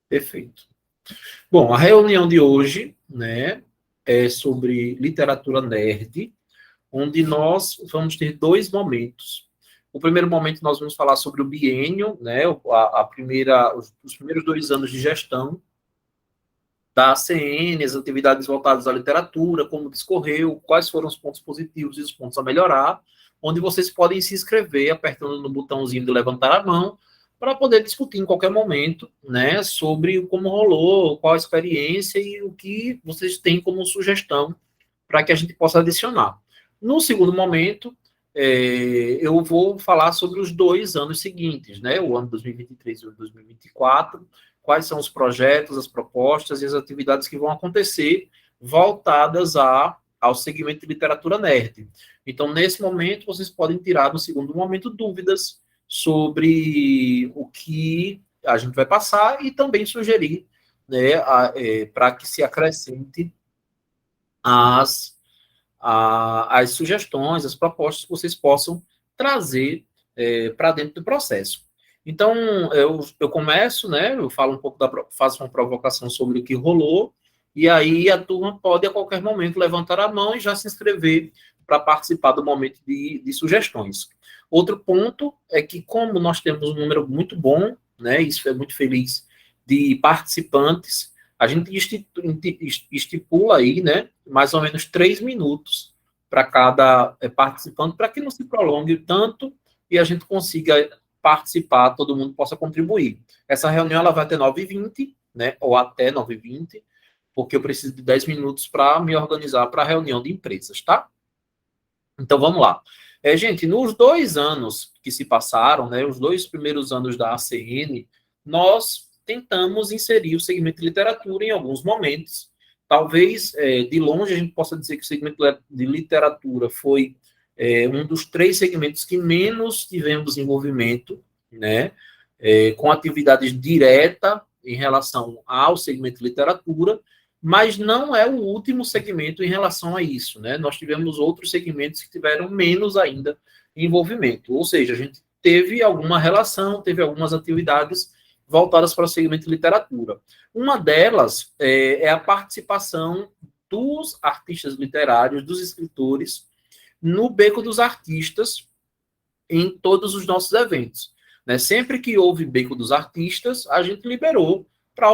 Perfeito. Bom, a reunião de hoje, né, é sobre literatura nerd, onde nós vamos ter dois momentos. O primeiro momento nós vamos falar sobre o biênio, né, os primeiros 2 anos de gestão da ACN, as atividades voltadas à literatura, como discorreu, quais foram os pontos positivos e os pontos a melhorar, onde vocês podem se inscrever apertando no botãozinho de levantar a mão para poder discutir em qualquer momento, né, sobre como rolou, qual a experiência e o que vocês têm como sugestão para que a gente possa adicionar. No segundo momento, eu vou falar sobre os 2 anos seguintes, né, o ano 2023 e o 2024, quais são os projetos, as propostas e as atividades que vão acontecer voltadas ao segmento de literatura nerd. Então, nesse momento, vocês podem tirar, no segundo momento, dúvidas sobre o que a gente vai passar e também sugerir, né, para que se acrescente as, as sugestões, as propostas que vocês possam trazer para dentro do processo. Então, eu começo, né? Eu falo um pouco faço uma provocação sobre o que rolou, e aí a turma pode a qualquer momento levantar a mão e já se inscrever para participar do momento de sugestões. Outro ponto é que, como nós temos um número muito bom, né? Isso é muito feliz, de participantes, a gente estipula aí, né? Mais ou menos 3 minutos para cada participante, para que não se prolongue tanto e a gente consiga participar, todo mundo possa contribuir. Essa reunião ela vai até 9h20, né, ou até 9h20, porque eu preciso de 10 minutos para me organizar para a reunião de empresas, tá? Então, vamos lá. Gente, nos 2 anos que se passaram, né, os 2 primeiros anos da ACN, nós tentamos inserir o segmento de literatura em alguns momentos. Talvez, de longe, a gente possa dizer que o segmento de literatura foi um dos 3 segmentos que menos tivemos envolvimento, né, com atividades diretas em relação ao segmento de literatura, mas não é o último segmento em relação a isso, né? Nós tivemos outros segmentos que tiveram menos ainda envolvimento, ou seja, a gente teve alguma relação, teve algumas atividades voltadas para o segmento de literatura. Uma delas é a participação dos artistas literários, dos escritores, no Beco dos Artistas, em todos os nossos eventos. Né? Sempre que houve Beco dos Artistas, a gente liberou para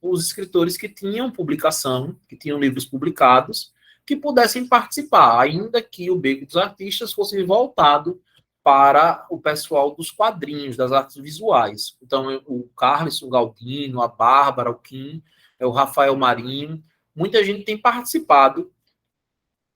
os escritores que tinham publicação, que tinham livros publicados, que pudessem participar, ainda que o Beco dos Artistas fosse voltado para o pessoal dos quadrinhos, das artes visuais. Então, o Carlos Galdino, a Bárbara, o Kim, o Rafael Marinho, muita gente tem participado,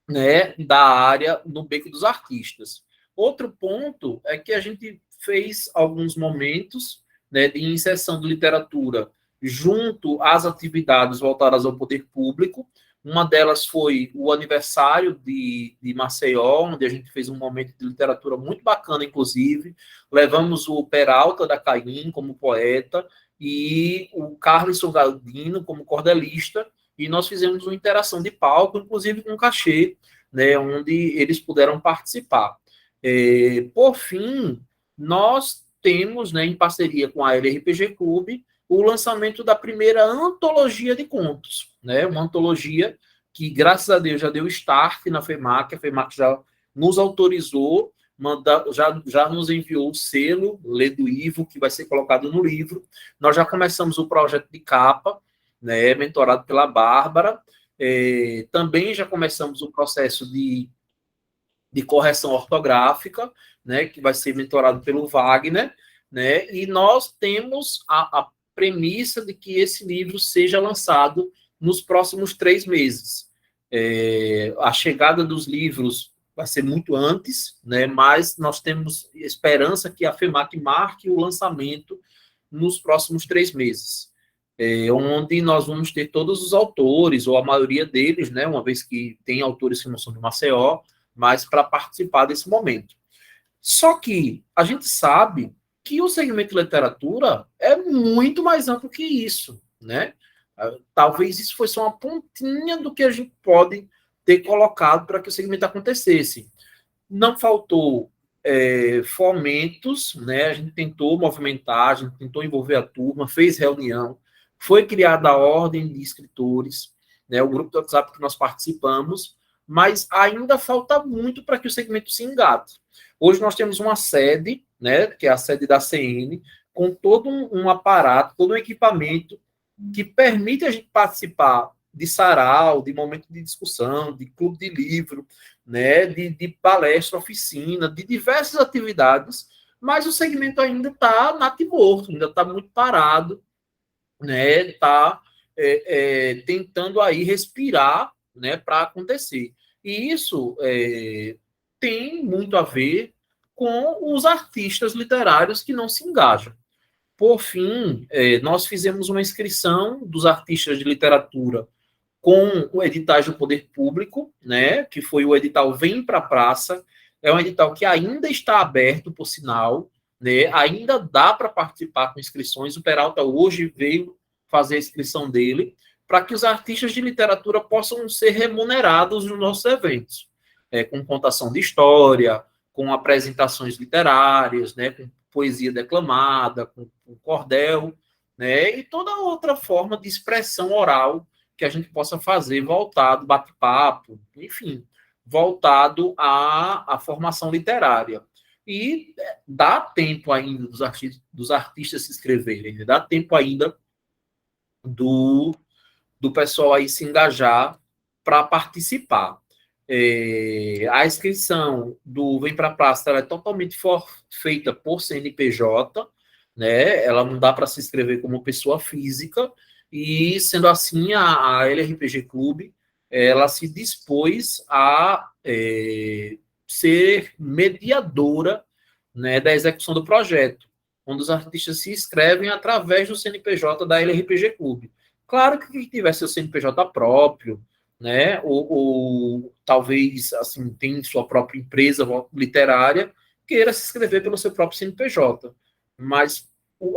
né, da área no Beco dos Artistas. Outro ponto é que a gente fez alguns momentos, né, de inserção de literatura junto às atividades voltadas ao poder público. Uma delas foi o aniversário de Maceió, onde a gente fez um momento de literatura muito bacana, inclusive. Levamos o Peralta da Caim como poeta e o Carlos Galdino como cordelista, e nós fizemos uma interação de palco, inclusive com cachê, né, onde eles puderam participar. Por fim, nós temos, né, em parceria com a LRPG Clube, o lançamento da primeira antologia de contos, né, uma antologia que, graças a Deus, já deu start na FEMAC, a FEMAC já nos autorizou, já nos enviou o selo Lê do Ivo, que vai ser colocado no livro. Nós já começamos o projeto de capa, né, mentorado pela Bárbara. Também já começamos o processo de correção ortográfica, né, que vai ser mentorado pelo Wagner, né, e nós temos a premissa de que esse livro seja lançado nos próximos 3 meses. A chegada dos livros vai ser muito antes, né, mas nós temos esperança que a FEMAC marque o lançamento nos próximos 3 meses, onde nós vamos ter todos os autores, ou a maioria deles, né, uma vez que tem autores que não são de Maceió, mas para participar desse momento. Só que a gente sabe que o segmento de literatura é muito mais amplo que isso, né? Talvez isso fosse uma pontinha do que a gente pode ter colocado para que o segmento acontecesse. Não faltou fomentos, né? A gente tentou movimentar, a gente tentou envolver a turma, fez reunião Foi criada a ordem de escritores, né, o grupo do WhatsApp que nós participamos, mas ainda falta muito para que o segmento se engate. Hoje nós temos uma sede, né, que é a sede da CN, com todo um aparato, todo um equipamento que permite a gente participar de sarau, de momento de discussão, de clube de livro, né, de palestra, oficina, de diversas atividades, mas o segmento ainda está natimorto, ainda está muito parado, né, está tentando aí respirar, né, para acontecer. E isso tem muito a ver com os artistas literários que não se engajam. Por fim, nós fizemos uma inscrição dos artistas de literatura com o edital do Poder Público, né, que foi o edital Vem para a Praça. É um edital que ainda está aberto, por sinal, né, ainda dá para participar com inscrições. O Peralta hoje veio fazer a inscrição dele, para que os artistas de literatura possam ser remunerados nos nossos eventos, com contação de história, com apresentações literárias, né, com poesia declamada, com cordel, né, e toda outra forma de expressão oral que a gente possa fazer voltado, bate-papo, enfim, voltado à formação literária. E dá tempo ainda dos artistas se inscreverem, né? Dá tempo ainda do pessoal aí se engajar para participar. A inscrição do Vem para a Praça é totalmente feita por CNPJ, né? Ela não dá para se inscrever como pessoa física, e sendo assim, a LRPG Clube ela se dispôs a ser mediadora, né, da execução do projeto, onde os artistas se inscrevem através do CNPJ da LRPG Clube. Claro que quem tiver seu CNPJ próprio, né, ou talvez assim tem sua própria empresa literária, queira se inscrever pelo seu próprio CNPJ. Mas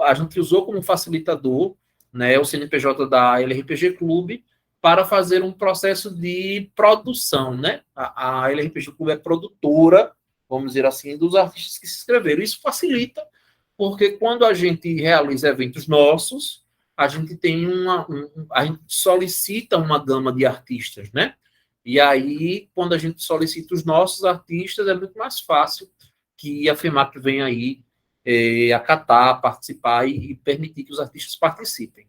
a gente usou como facilitador, né, o CNPJ da LRPG Clube para fazer um processo de produção, né? A LRPG Clube é produtora, vamos dizer assim, dos artistas que se inscreveram. Isso facilita, porque quando a gente realiza eventos nossos, a gente tem a gente solicita uma gama de artistas, né? E aí, quando a gente solicita os nossos artistas, é muito mais fácil que a FEMAP venha aí acatar, participar e permitir que os artistas participem.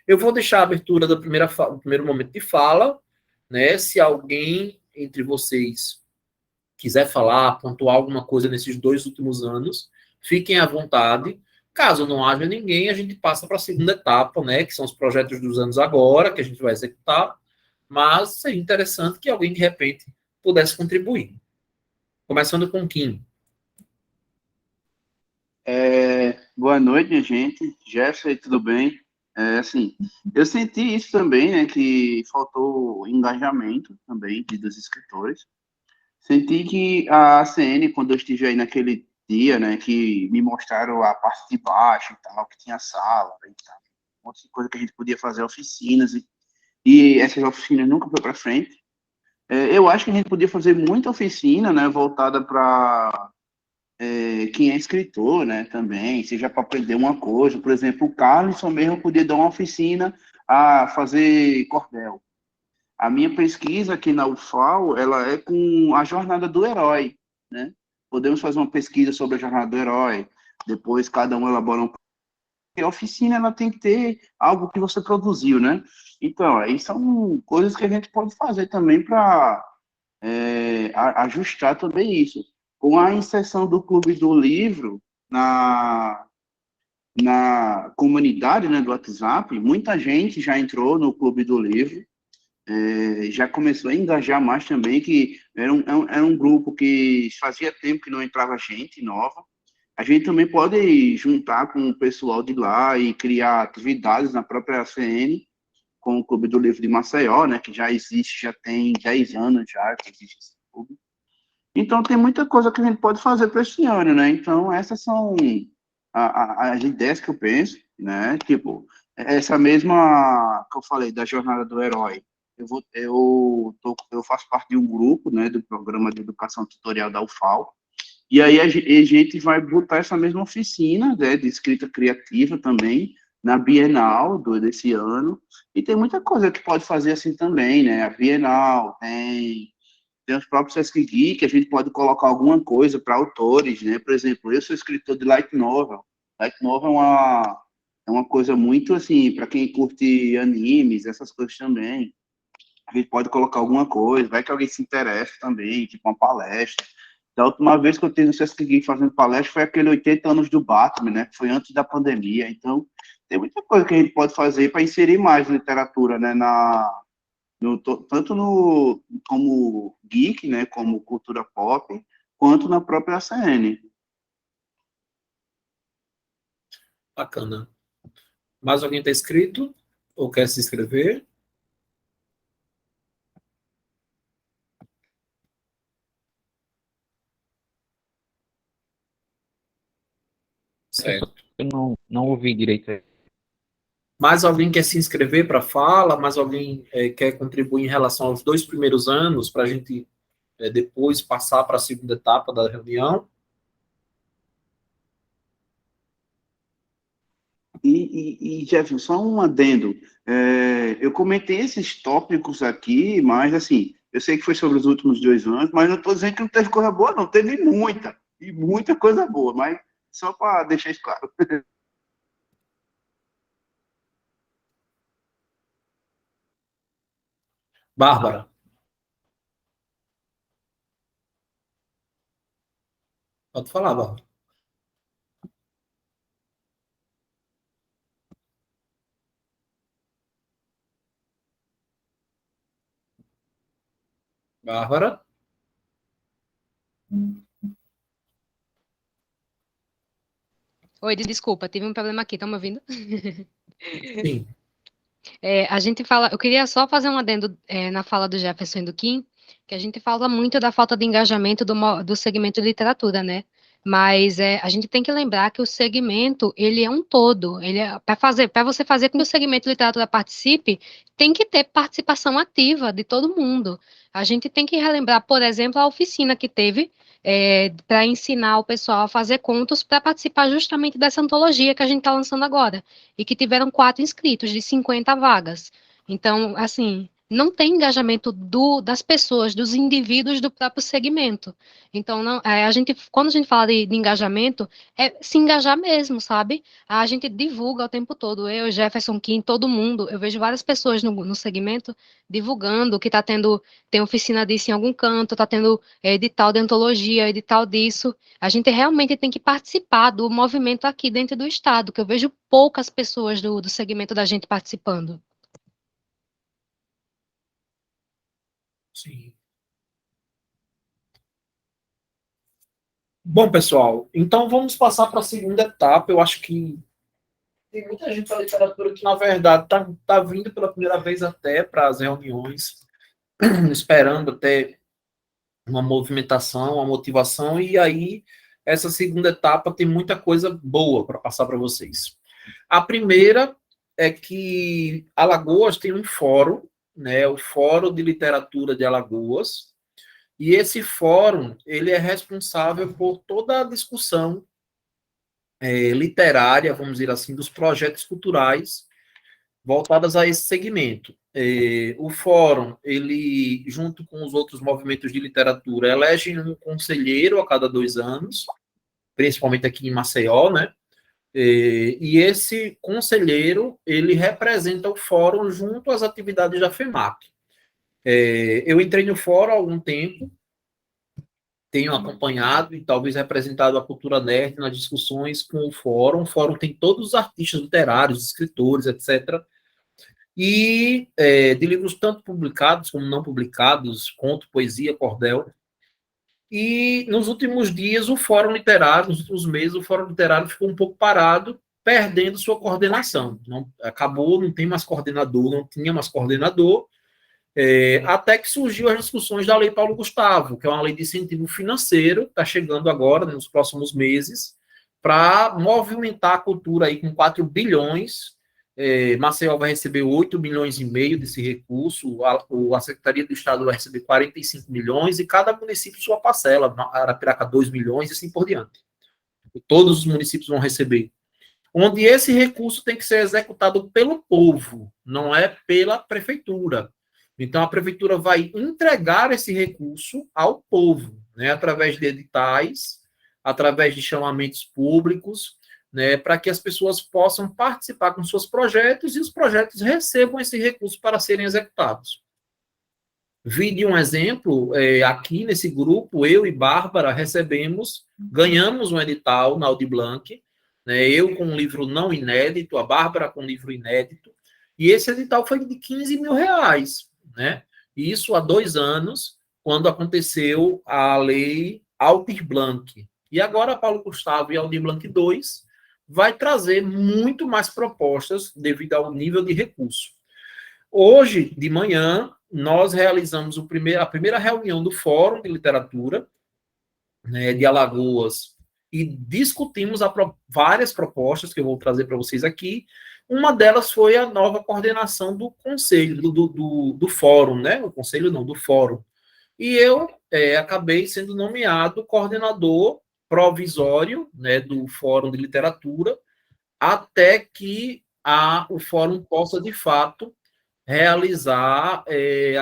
Eu vou deixar a abertura do primeiro momento de fala, né? Se alguém entre vocês quiser falar, pontuar alguma coisa nesses 2 últimos anos, fiquem à vontade. Caso não haja ninguém, a gente passa para a segunda etapa, né? Que são os projetos dos anos agora, que a gente vai executar. Mas seria interessante que alguém, de repente, pudesse contribuir. Começando com o Kim. Boa noite, gente. Jefferson, tudo bem? Assim, eu senti isso também, né, que faltou engajamento também dos escritores. Senti que a ACN, quando eu estive aí naquele dia, né, que me mostraram a parte de baixo e tal, que tinha sala e tal, um monte de coisa que a gente podia fazer oficinas, e essas oficinas nunca foi para frente. Eu acho que a gente podia fazer muita oficina, né, voltada para quem é escritor, né, também, seja para aprender uma coisa. Por exemplo, o Carlson mesmo podia dar uma oficina a fazer cordel. A minha pesquisa aqui na UFAL, ela é com a jornada do herói, né? Podemos fazer uma pesquisa sobre a jornada do herói, depois cada um elabora um... E a oficina, ela tem que ter algo que você produziu, né? Então, aí são coisas que a gente pode fazer também para ajustar também isso. Com a inserção do Clube do Livro na comunidade, né, do WhatsApp, muita gente já entrou no Clube do Livro, já começou a engajar mais também, que era um grupo que fazia tempo que não entrava gente nova. A gente também pode juntar com o pessoal de lá e criar atividades na própria CN, com o Clube do Livro de Maceió, né, que já existe, já tem 10 anos já que existe esse clube. Então, tem muita coisa que a gente pode fazer para esse ano, né? Então, essas são as ideias que eu penso, né? Tipo, essa mesma que eu falei da jornada do herói. Eu faço parte de um grupo, né, do programa de educação tutorial da UFAL, e aí a gente vai botar essa mesma oficina, né, de escrita criativa também, na Bienal desse ano, e tem muita coisa que pode fazer assim também, né? A Bienal, tem os próprios Sesc Geek, a gente pode colocar alguma coisa para autores, né? Por exemplo, eu sou escritor de Light Novel. Light Novel é uma coisa muito, assim, para quem curte animes, essas coisas também. A gente pode colocar alguma coisa, vai que alguém se interessa também, tipo uma palestra. Da última vez que eu tive no Sesc Geek fazendo palestra foi aquele 80 anos do Batman, né? Que foi antes da pandemia. Então, tem muita coisa que a gente pode fazer para inserir mais literatura, né? Tanto como geek, né? Como cultura pop, quanto na própria ACN. Bacana. Mais alguém está inscrito? Ou quer se inscrever? Certo. Eu não ouvi direito. Mais alguém quer se inscrever para a fala? Mais alguém quer contribuir em relação aos 2 primeiros anos, para a gente depois passar para a segunda etapa da reunião? Jefferson, só um adendo. Eu comentei esses tópicos aqui, mas assim, eu sei que foi sobre os últimos 2 anos, mas não estou dizendo que não teve coisa boa, não. Teve muita, e muita coisa boa, mas só para deixar isso claro. Bárbara, pode falar, Bárbara. Bárbara? Oi, desculpa, tive um problema aqui, tá me ouvindo? Sim. A gente fala, eu queria só fazer um adendo na fala do Jefferson e do Kim, que a gente fala muito da falta de engajamento do segmento de literatura, né? Mas a gente tem que lembrar que o segmento, ele é um todo, ele é para você fazer com que o segmento de literatura participe, tem que ter participação ativa de todo mundo. A gente tem que relembrar, por exemplo, a oficina que teve para ensinar o pessoal a fazer contos para participar justamente dessa antologia que a gente está lançando agora e que tiveram 4 inscritos de 50 vagas. Então, assim, não tem engajamento das pessoas, dos indivíduos do próprio segmento. Então, não, quando a gente fala de engajamento, é se engajar mesmo, sabe? A gente divulga o tempo todo, eu, Jefferson, Kim, todo mundo. Eu vejo várias pessoas no segmento divulgando que tem oficina disso em algum canto, está tendo edital de antologia, edital disso. A gente realmente tem que participar do movimento aqui dentro do Estado, que eu vejo poucas pessoas do segmento da gente participando. Sim. Bom, pessoal, então vamos passar para a segunda etapa. Eu acho que tem muita gente da literatura que, na verdade, tá vindo pela primeira vez até para as reuniões, esperando até uma movimentação, uma motivação, e aí essa segunda etapa tem muita coisa boa para passar para vocês. A primeira é que Alagoas tem um fórum, né, o Fórum de Literatura de Alagoas, e esse fórum ele é responsável por toda a discussão literária, vamos dizer assim, dos projetos culturais voltadas a esse segmento. O fórum, ele, junto com os outros movimentos de literatura, elege um conselheiro a cada 2 anos, principalmente aqui em Maceió, né? E esse conselheiro, ele representa o fórum junto às atividades da FEMAC. Eu entrei no fórum há algum tempo, tenho acompanhado e talvez representado a cultura nerd nas discussões com o fórum. O fórum tem todos os artistas literários, escritores, etc., e de livros tanto publicados como não publicados, conto, poesia, cordel. E nos últimos dias, o Fórum Literário, nos últimos meses, o Fórum Literário ficou um pouco parado, perdendo sua coordenação. Não, acabou, não tem mais coordenador, não tinha mais coordenador, até que surgiu as discussões da Lei Paulo Gustavo, que é uma lei de incentivo financeiro, está chegando agora, nos próximos meses, para movimentar a cultura aí com 4 bilhões. Maceió vai receber 8,5 milhões desse recurso, a Secretaria do Estado vai receber 45 milhões e cada município sua parcela, Arapiraca 2 milhões e assim por diante. Todos os municípios vão receber. onde esse recurso tem que ser executado pelo povo, não é pela prefeitura. Então, a prefeitura vai entregar esse recurso ao povo, né, através de editais, através de chamamentos públicos, né, para que as pessoas possam participar com seus projetos e os projetos recebam esse recurso para serem executados. Vi de um exemplo, aqui nesse grupo, eu e Bárbara ganhamos um edital na Audi Blanc, né, eu com um livro não inédito, a Bárbara com um livro inédito, e esse edital foi de 15 mil reais, né? Isso há 2 anos, quando aconteceu a lei Aldir Blanc. E agora Paulo Gustavo e Aldir Blanc 2 vai trazer muito mais propostas devido ao nível de recurso. Hoje, de manhã, nós realizamos a primeira reunião do Fórum de Literatura, né, de Alagoas, e discutimos várias propostas que eu vou trazer para vocês aqui. Uma delas foi a nova coordenação do conselho, do fórum, né? O conselho não, do fórum. E eu acabei sendo nomeado coordenador provisório, né, do Fórum de Literatura, até que o fórum possa, de fato, realizar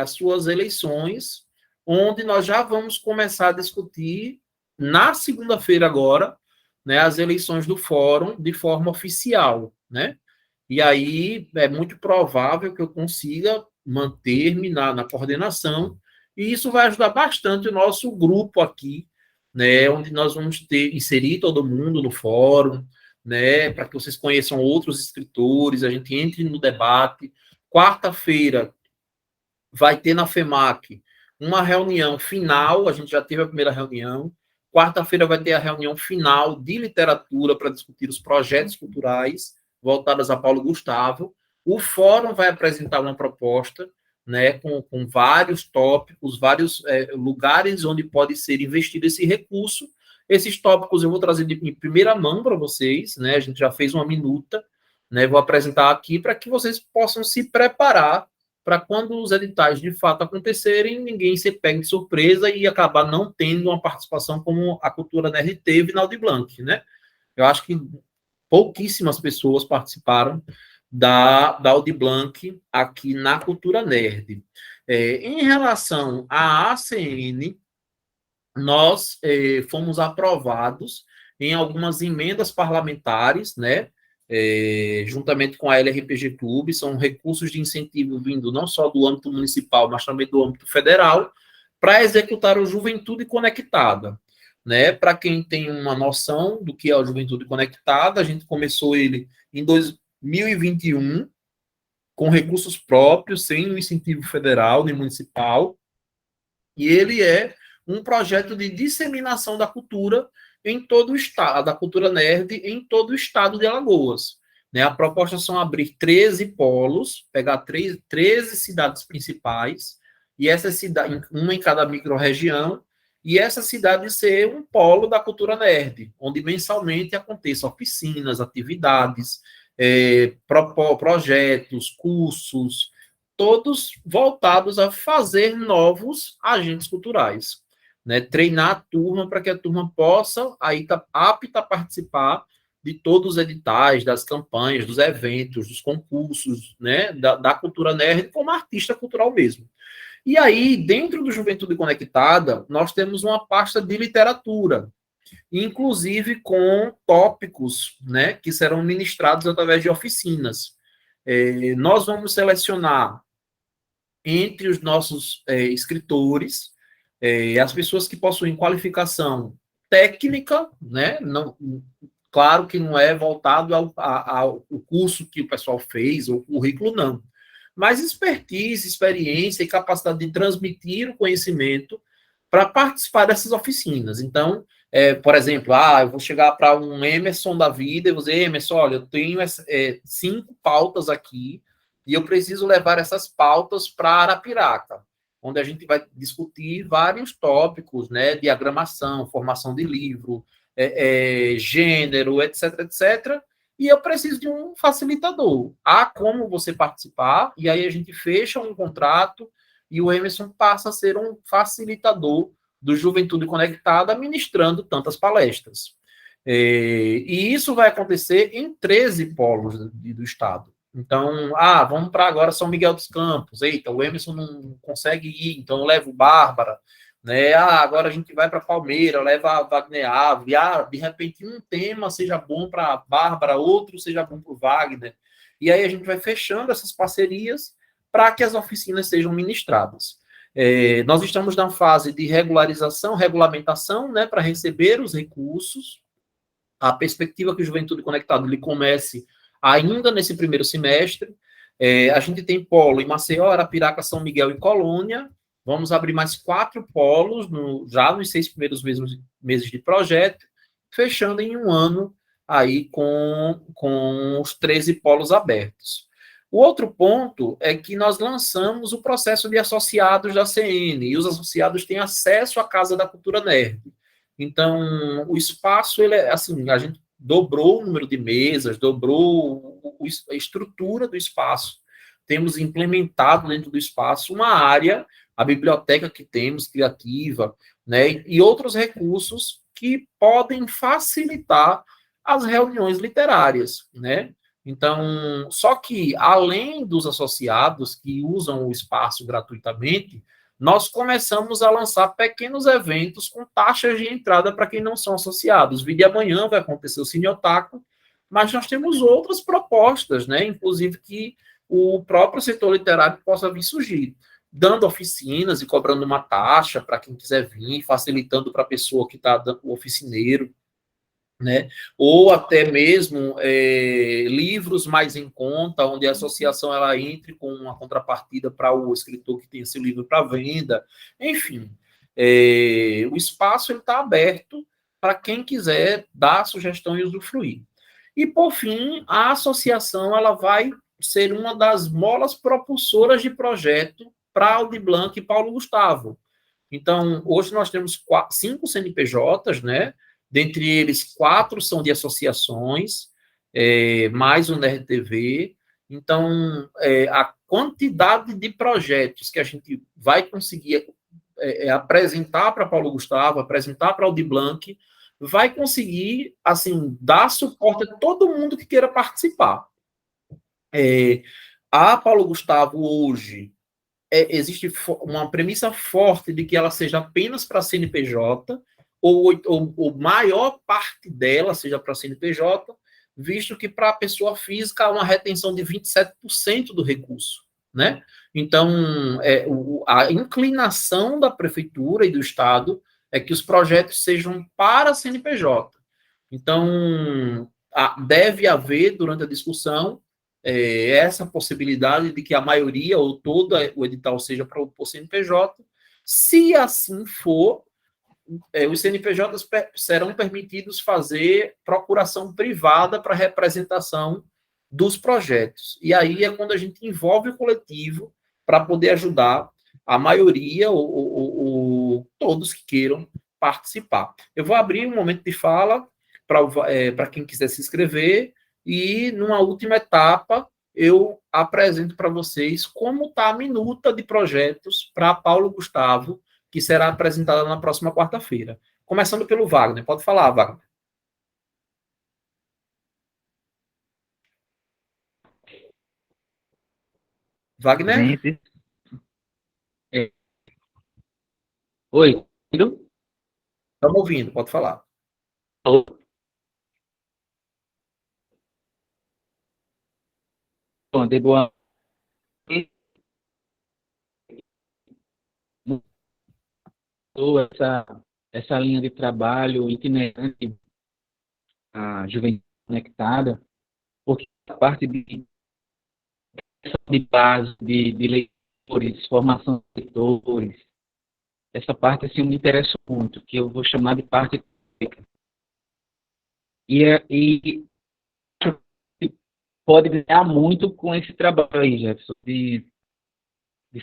as suas eleições, onde nós já vamos começar a discutir, na segunda-feira agora, né, as eleições do fórum de forma oficial, né? E aí é muito provável que eu consiga manter-me na coordenação, e isso vai ajudar bastante o nosso grupo aqui, né, onde nós vamos inserir todo mundo no fórum, né, para que vocês conheçam outros escritores, a gente entre no debate. Quarta-feira vai ter na FEMAC uma reunião final, a gente já teve a primeira reunião. Quarta-feira vai ter a reunião final de literatura para discutir os projetos culturais voltados a Paulo Gustavo. O fórum vai apresentar uma proposta, né, com vários tópicos, vários lugares onde pode ser investido esse recurso. Esses tópicos eu vou trazer em primeira mão para vocês, né? A gente já fez uma minuta, né? Vou apresentar aqui para que vocês possam se preparar para quando os editais de fato acontecerem, ninguém se pegue de surpresa e acabar não tendo uma participação como a Cultura Nerd teve na Audi Blanc, né? Eu acho que pouquíssimas pessoas participaram da Audi Blanc aqui na Cultura Nerd. Em relação à ACN, nós fomos aprovados em algumas emendas parlamentares, né? Juntamente com a LRPG Clube, são recursos de incentivo vindo não só do âmbito municipal, mas também do âmbito federal, para executar o Juventude Conectada. Né? Para quem tem uma noção do que é o Juventude Conectada, a gente começou ele em 2021, com recursos próprios, sem o incentivo federal nem municipal, e ele é um projeto de disseminação da cultura em todo o estado, da cultura nerd em todo o estado de Alagoas. Né? A proposta são abrir 13 polos, pegar 13 cidades principais, e essa cidade, uma em cada micro-região, e essa cidade ser um polo da cultura nerd, onde mensalmente aconteçam oficinas, atividades, projetos, cursos, todos voltados a fazer novos agentes culturais. Né, treinar a turma para que a turma possa aí estar apta a participar de todos os editais, das campanhas, dos eventos, dos concursos, né, da cultura nerd como artista cultural mesmo. E aí, dentro do Juventude Conectada, nós temos uma pasta de literatura, inclusive com tópicos, né, que serão ministrados através de oficinas. Nós vamos selecionar entre os nossos escritores as pessoas que possuem qualificação técnica, né? Não, claro que não é voltado ao curso que o pessoal fez, ou currículo, não. Mas expertise, experiência e capacidade de transmitir o conhecimento para participar dessas oficinas. Então, por exemplo, eu vou chegar para um Emerson da vida e vou dizer, Emerson, olha, eu tenho 5 pautas aqui e eu preciso levar essas pautas para Arapiraca, onde a gente vai discutir vários tópicos, né, diagramação, formação de livro, gênero, etc, etc, e eu preciso de um facilitador. Há como você participar, e aí a gente fecha um contrato, e o Emerson passa a ser um facilitador do Juventude Conectada, ministrando tantas palestras. E isso vai acontecer em 13 polos do Estado. Então, vamos para agora São Miguel dos Campos. Eita, o Emerson não consegue ir, então eu levo Bárbara. Né? Agora a gente vai para Palmeira, leva a Wagner Ave. De repente, um tema seja bom para a Bárbara, outro seja bom para o Wagner. E aí a gente vai fechando essas parcerias para que as oficinas sejam ministradas. Nós estamos na fase de regularização, regulamentação, né, para receber os recursos. A perspectiva que o Juventude Conectado ele comece ainda nesse primeiro semestre. A gente tem polo em Maceió, Arapiraca, São Miguel e Colônia. Vamos abrir mais 4 polos já nos 6 primeiros meses de projeto, fechando em um ano aí com os 13 polos abertos. O outro ponto é que nós lançamos o processo de associados da CN, e os associados têm acesso à Casa da Cultura Nerd. Então, o espaço, ele é assim, a gente dobrou o número de mesas, dobrou a estrutura do espaço. Temos implementado dentro do espaço uma área, a biblioteca que temos, criativa, né, e outros recursos que podem facilitar as reuniões literárias, né? Então, só que, além dos associados que usam o espaço gratuitamente, nós começamos a lançar pequenos eventos com taxas de entrada para quem não são associados. Vi de amanhã vai acontecer o Cine Otaku, mas nós temos outras propostas, né? Inclusive que o próprio setor literário possa vir surgir, dando oficinas e cobrando uma taxa para quem quiser vir, facilitando para a pessoa que está dando o oficineiro, né? Ou até mesmo livros mais em conta, onde a associação ela entre com uma contrapartida para o escritor que tem esse livro para venda. Enfim, o espaço está aberto para quem quiser dar sugestão e usufruir. E, por fim, a associação ela vai ser uma das molas propulsoras de projeto para Aldir Blanc e Paulo Gustavo. Então, hoje nós temos 5 CNPJs, né? Dentre eles, 4 são de associações, mais o NerdTV. Então, a quantidade de projetos que a gente vai conseguir apresentar para Paulo Gustavo, apresentar para Aldir Blanc, vai conseguir, assim, dar suporte a todo mundo que queira participar. A Paulo Gustavo, hoje, existe uma premissa forte de que ela seja apenas para CNPJ, ou maior parte dela seja para CNPJ, visto que para a pessoa física há uma retenção de 27% do recurso, né? Então, a inclinação da prefeitura e do Estado é que os projetos sejam para CNPJ. Então, deve haver, durante a discussão, essa possibilidade de que a maioria ou todo o edital seja para o CNPJ. Se assim for, os CNPJs serão permitidos fazer procuração privada para representação dos projetos. E aí é quando a gente envolve o coletivo para poder ajudar a maioria ou todos que queiram participar. Eu vou abrir um momento de fala para quem quiser se inscrever e, numa última etapa, eu apresento para vocês como está a minuta de projetos para Paulo Gustavo, que será apresentada na próxima quarta-feira. Começando pelo Wagner. Pode falar, Wagner. Wagner? Gente. Oi, tudo? Estamos ouvindo, pode falar. Alô? Bom, de boa. Essa linha de trabalho itinerante, a Juventude Conectada, porque a parte de base, de leitores, formação de leitores, essa parte assim, me interessa muito, que eu vou chamar de parte técnica. E pode ganhar muito com esse trabalho aí, Jefferson, de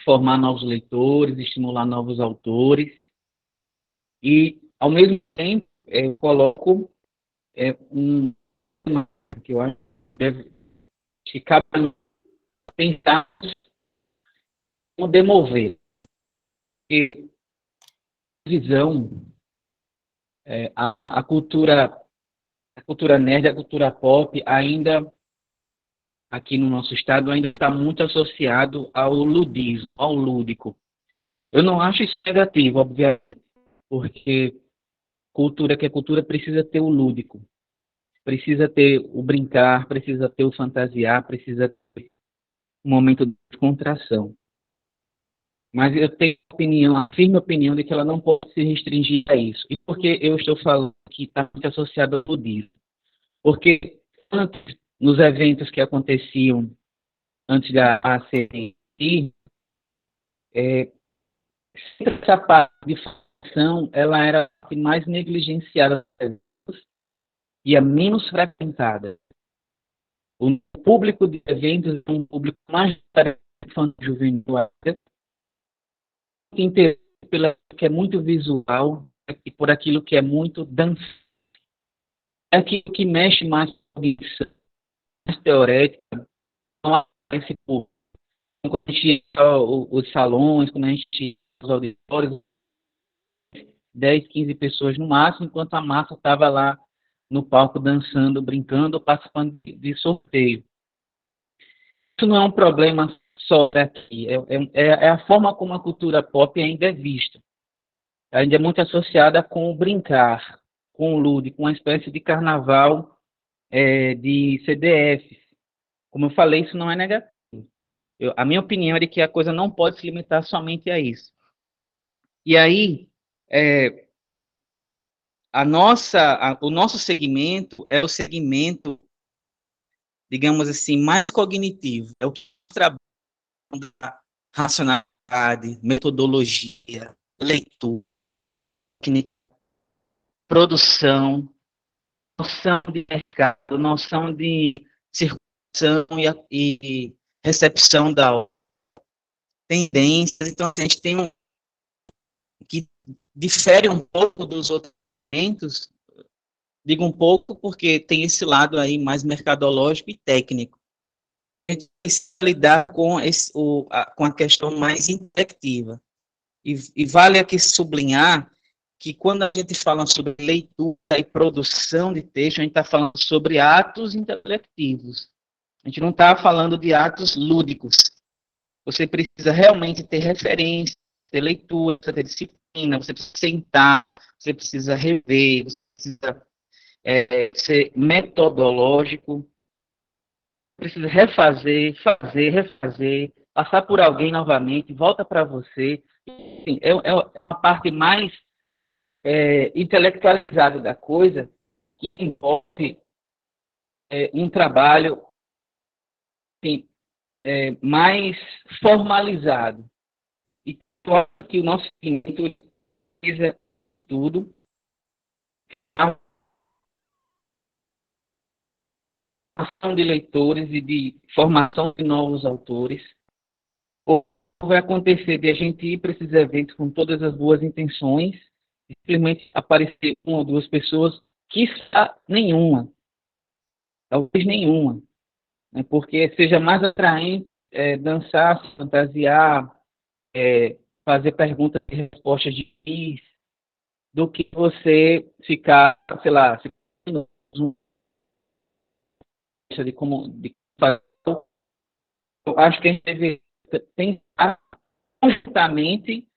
formar novos leitores, de estimular novos autores. E, ao mesmo tempo, eu coloco um que eu acho que cabe pensar como demover. E visão, a cultura a cultura nerd, a cultura pop, ainda, aqui no nosso estado, ainda está muito associado ao ludismo, ao lúdico. Eu não acho isso negativo, obviamente, porque cultura que é cultura precisa ter o lúdico, precisa ter o brincar, precisa ter o fantasiar, precisa ter um momento de descontração. Mas eu tenho a firme opinião de que ela não pode se restringir a isso. E por que eu estou falando que está muito associado ao budismo? Porque antes, nos eventos que aconteciam antes da ACNI, essa parte de formação, ela era a parte mais negligenciada e a menos frequentada. O público de eventos é um público mais infanto-juvenil, interesse pelo que é muito visual e por aquilo que é muito dança. É aquilo que mexe mais com isso, mais teorética, não há esse público. Quando a gente entra os salões, quando a gente entra os auditórios, 10, 15 pessoas no máximo, enquanto a massa estava lá no palco dançando, brincando, participando de sorteio. Isso não é um problema só daqui, é a forma como a cultura pop ainda é vista. Ainda é muito associada com o brincar, com o lúdico, com uma espécie de carnaval de CDF. Como eu falei, isso não é negativo. A minha opinião é de que a coisa não pode se limitar somente a isso. E aí, o nosso segmento é o segmento, digamos assim, mais cognitivo. É o que trabalha com racionalidade, metodologia, leitura, produção, noção de mercado, noção de circulação e recepção da obra, tendências. Então, a gente tem que difere um pouco dos outros segmentos, digo um pouco porque tem esse lado aí mais mercadológico e técnico. A gente precisa lidar com a questão mais intelectiva. E vale aqui sublinhar que quando a gente fala sobre leitura e produção de texto, a gente está falando sobre atos intelectivos. A gente não está falando de atos lúdicos. Você precisa realmente ter referência, ter leitura, você ter disciplina, você precisa sentar, você precisa rever, você precisa ser metodológico, precisa refazer, refazer, passar por alguém novamente, volta para você. Enfim, é a parte mais intelectualizada da coisa, que envolve um trabalho assim, mais formalizado. E que o nosso segmento precisa tudo. A formação de leitores e de formação de novos autores. Ou vai acontecer de a gente ir para esses eventos com todas as boas intenções, e simplesmente aparecer uma ou duas pessoas, quiçá nenhuma, talvez nenhuma, né? Porque seja mais atraente dançar, se fantasiar, fazer perguntas e respostas de quiz, do que você ficar, sei lá, de como fazer. Eu acho que a gente deve tentar conjuntamente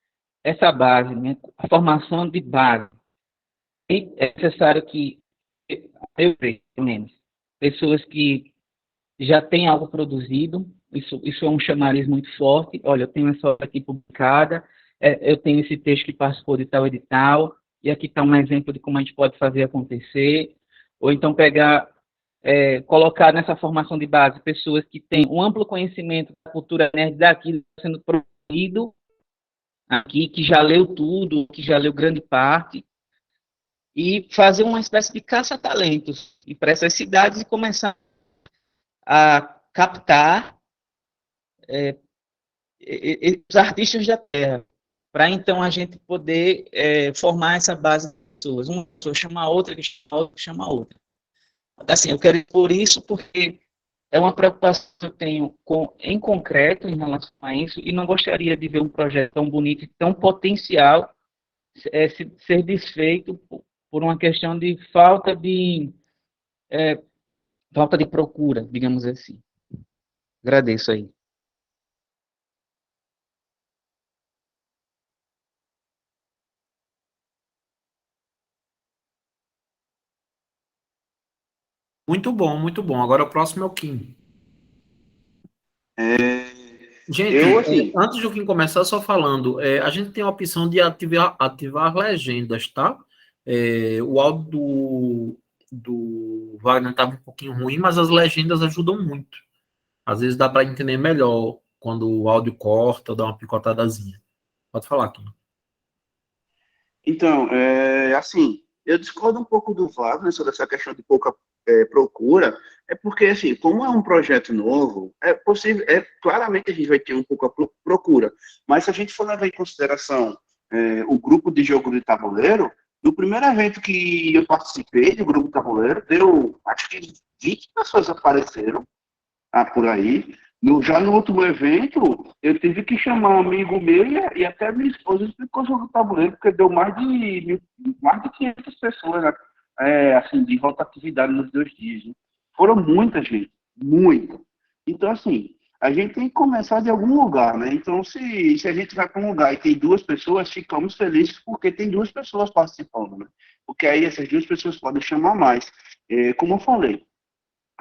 essa base, né? A formação de base. E é necessário que, eu vejo, pelo menos, pessoas que já têm algo produzido, isso é um chamariz muito forte. Olha, eu tenho essa obra aqui publicada, eu tenho esse texto que participou de tal edital, e aqui está um exemplo de como a gente pode fazer acontecer. Ou então colocar nessa formação de base pessoas que têm um amplo conhecimento da cultura nerd daquilo que está sendo produzido aqui, que já leu tudo, que já leu grande parte, e fazer uma espécie de caça-talentos e para essas cidades e começar a captar os artistas da terra, para então a gente poder formar essa base de pessoas. Uma pessoa chama a outra, que chama a outra, que chama a outra. Assim, eu quero ir por isso porque é uma preocupação que eu tenho em concreto em relação a isso e não gostaria de ver um projeto tão bonito e tão potencial ser desfeito por uma questão de falta de falta de procura, digamos assim. Agradeço aí. Muito bom, muito bom. Agora o próximo é o Kim. Gente, Eu, assim, antes do Kim começar, só falando, a gente tem a opção de ativar legendas, tá? O áudio do Wagner estava um pouquinho ruim, mas as legendas ajudam muito. Às vezes dá para entender melhor quando o áudio corta ou dá uma picotadazinha. Pode falar, Kim. então, assim, eu discordo um pouco do Wagner sobre essa questão de pouca procura, é porque, assim, como é um projeto novo, é possível, claramente a gente vai ter um pouco a procura, mas se a gente for levar em consideração o grupo de jogo de tabuleiro, no primeiro evento que eu participei do grupo de tabuleiro, deu, acho que 20 pessoas apareceram, por aí. Já no último evento, eu tive que chamar um amigo meu e até minha esposa explicou sobre o tabuleiro, porque deu mais de 500 pessoas, né? Assim, de rotatividade nos 2 dias. Né? Foram muita gente, muita. Então, assim, a gente tem que começar de algum lugar, né? Então, se a gente vai para um lugar e tem 2 pessoas, ficamos felizes porque tem 2 pessoas participando, né? Porque aí essas 2 pessoas podem chamar mais. Como eu falei,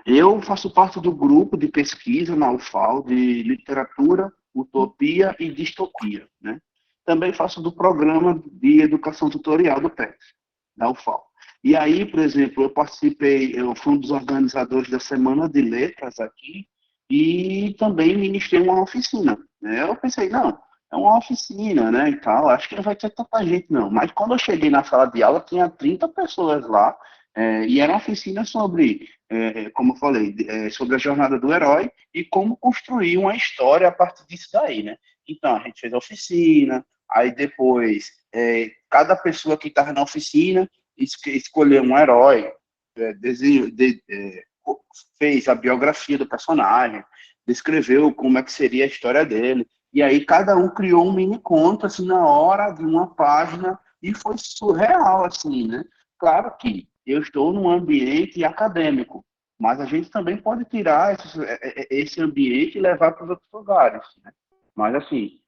eu faço parte do grupo de pesquisa na UFAL de literatura, utopia e distopia, né? Também faço do programa de educação tutorial do PET, da UFAL. E aí, por exemplo, eu fui um dos organizadores da Semana de Letras aqui e também ministrei uma oficina, né? Eu pensei, não, é uma oficina, né, e tal, acho que não vai ter tanta gente, não. Mas quando eu cheguei na sala de aula, tinha 30 pessoas lá, e era uma oficina sobre como eu falei, sobre a jornada do herói e como construir uma história a partir disso daí, né? Então, a gente fez a oficina, aí depois, cada pessoa que estava na oficina escolheu um herói, desenho, fez a biografia do personagem, descreveu como é que seria a história dele, e aí cada um criou um mini conto, assim, na hora de uma página, e foi surreal, assim, né? Claro que eu estou num ambiente acadêmico, mas a gente também pode tirar esse ambiente e levar para os outros lugares, né? Mas, assim,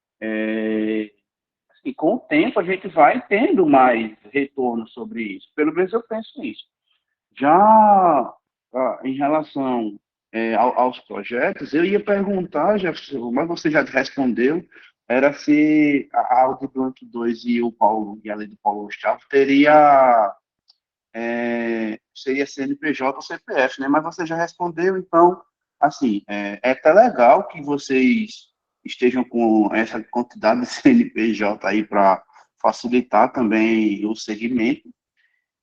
com o tempo a gente vai tendo mais retorno sobre isso. Pelo menos eu penso nisso. Já em relação aos projetos, eu ia perguntar, Jefferson, mas você já respondeu, era se a Audi Blanc 2 e o Paulo, e além do Paulo Gustavo, seria CNPJ ou CPF, né? Mas você já respondeu, então, assim, é até legal que vocês estejam com essa quantidade de CNPJ aí para facilitar também o segmento.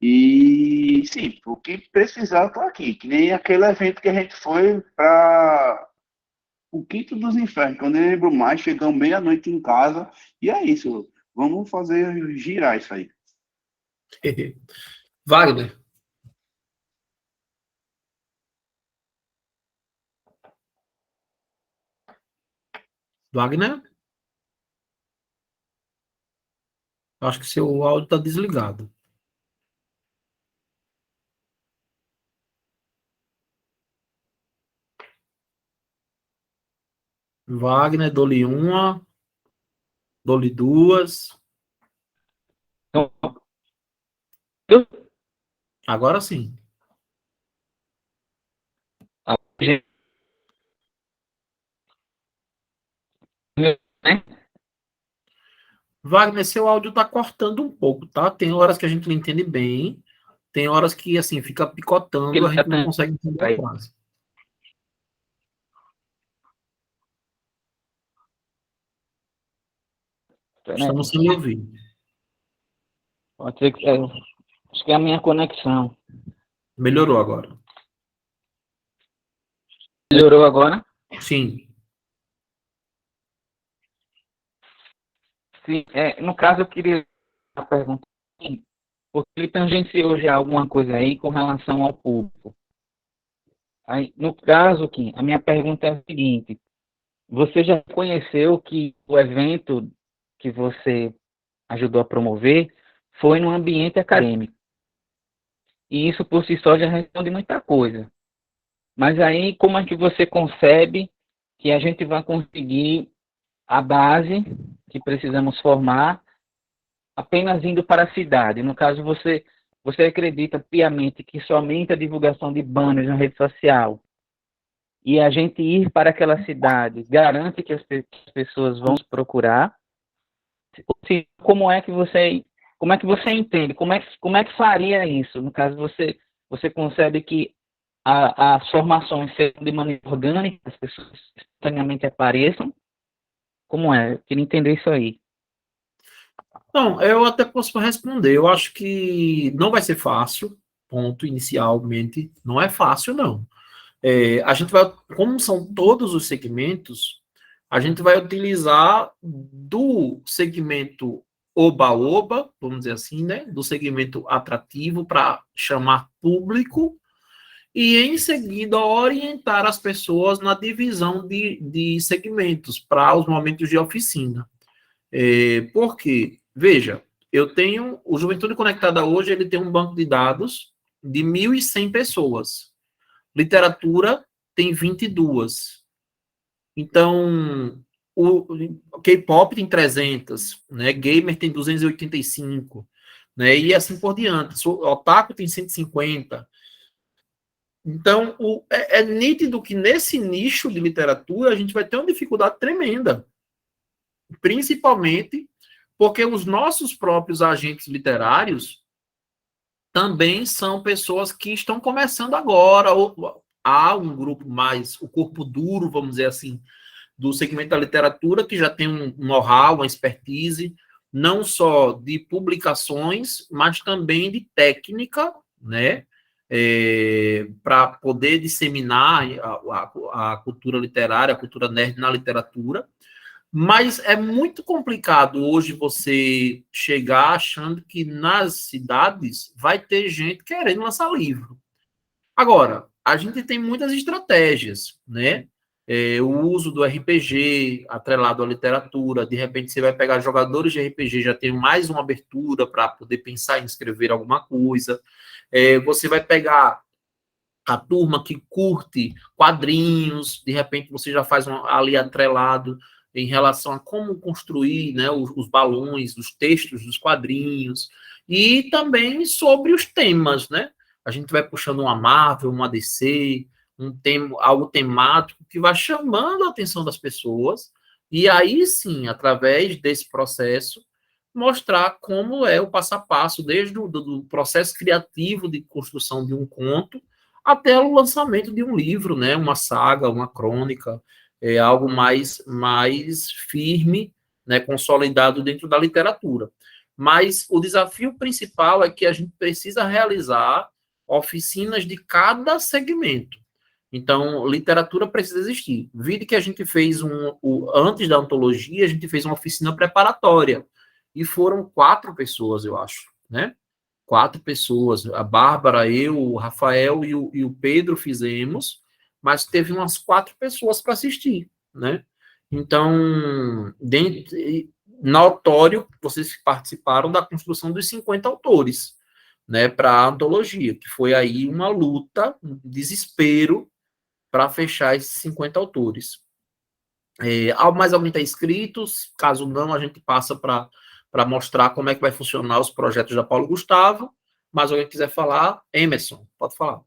E, sim, o que precisar, eu estou aqui. Que nem aquele evento que a gente foi para o Quinto dos Infernos, que eu nem lembro mais, chegamos meia-noite em casa, e é isso. Vamos fazer girar isso aí. Wagner. Wagner? Acho que seu áudio está desligado. Wagner, dou-lhe uma, dou-lhe duas. Então, Agora sim. né? Wagner, seu áudio está cortando um pouco, tá? Tem horas que a gente não entende bem, tem horas que, assim, fica picotando, a gente não consegue entender a frase. Estamos sem ouvir. Pode ser que acho que é a minha conexão. Melhorou agora. Melhorou agora? Sim. Sim, no caso eu queria perguntar, porque ele tangenciou já alguma coisa aí com relação ao público. Aí, no caso, Kim, a minha pergunta é a seguinte: você já conheceu que o evento que você ajudou a promover foi no ambiente acadêmico? e isso por si só já responde muita coisa. Mas aí, como é que você concebe que a gente vai conseguir a base que precisamos formar apenas indo para a cidade? No caso, você acredita piamente que somente a divulgação de banners na rede social e a gente ir para aquela cidade garante que as pessoas vão se procurar? Como é que você entende? Como é que faria isso? No caso, você concebe que as formações sejam de maneira orgânica, as pessoas espontaneamente apareçam? Como é? Eu queria entender isso aí. Não, eu até posso responder. Eu acho que não vai ser fácil, ponto, inicialmente. Não é fácil, não. A gente vai, como são todos os segmentos, a gente vai utilizar do segmento oba-oba, vamos dizer assim, né? Do segmento atrativo para chamar público e, em seguida, orientar as pessoas na divisão de segmentos para os momentos de oficina. Por quê? Veja, eu tenho, o Juventude Conectada hoje, ele tem um banco de dados de 1.100 pessoas. Literatura tem 22. Então, o K-pop tem 300, né? Gamer tem 285, né? E assim por diante. O Otaku tem 150. Então, é nítido que nesse nicho de literatura a gente vai ter uma dificuldade tremenda, principalmente porque os nossos próprios agentes literários também são pessoas que estão começando agora, ou há um grupo mais, o corpo duro, vamos dizer assim, do segmento da literatura, que já tem um know-how, uma expertise, não só de publicações, mas também de técnica, né, para poder disseminar a cultura literária, a cultura nerd na literatura. Mas é muito complicado hoje você chegar achando que nas cidades vai ter gente querendo lançar livro. Agora, a gente tem muitas estratégias, né? O uso do RPG atrelado à literatura. De repente, você vai pegar jogadores de RPG, já tem mais uma abertura para poder pensar em escrever alguma coisa. Você vai pegar a turma que curte quadrinhos, de repente você já faz ali atrelado em relação a como construir, né, os balões, os textos dos quadrinhos, e também sobre os temas, né? A gente vai puxando uma Marvel, uma DC, algo temático que vai chamando a atenção das pessoas, e aí sim, através desse processo, mostrar como é o passo a passo, desde o do processo criativo de construção de um conto, até o lançamento de um livro, né, uma saga, uma crônica, algo mais firme, né, consolidado dentro da literatura. Mas o desafio principal é que a gente precisa realizar oficinas de cada segmento. Então, literatura precisa existir. Vide que a gente fez antes da antologia, a gente fez uma oficina preparatória. E foram 4 pessoas, eu acho, né? 4 pessoas. A Bárbara, eu, o Rafael e o Pedro fizemos, mas teve umas 4 pessoas para assistir, né? Então, notório, vocês participaram da construção dos 50 autores, né, para a antologia, que foi aí uma luta, um desespero para fechar esses 50 autores. Mais alguém está inscrito? Caso não, a gente passa para mostrar como é que vai funcionar os projetos da Paulo Gustavo. Mas alguém quiser falar, Emerson, pode falar.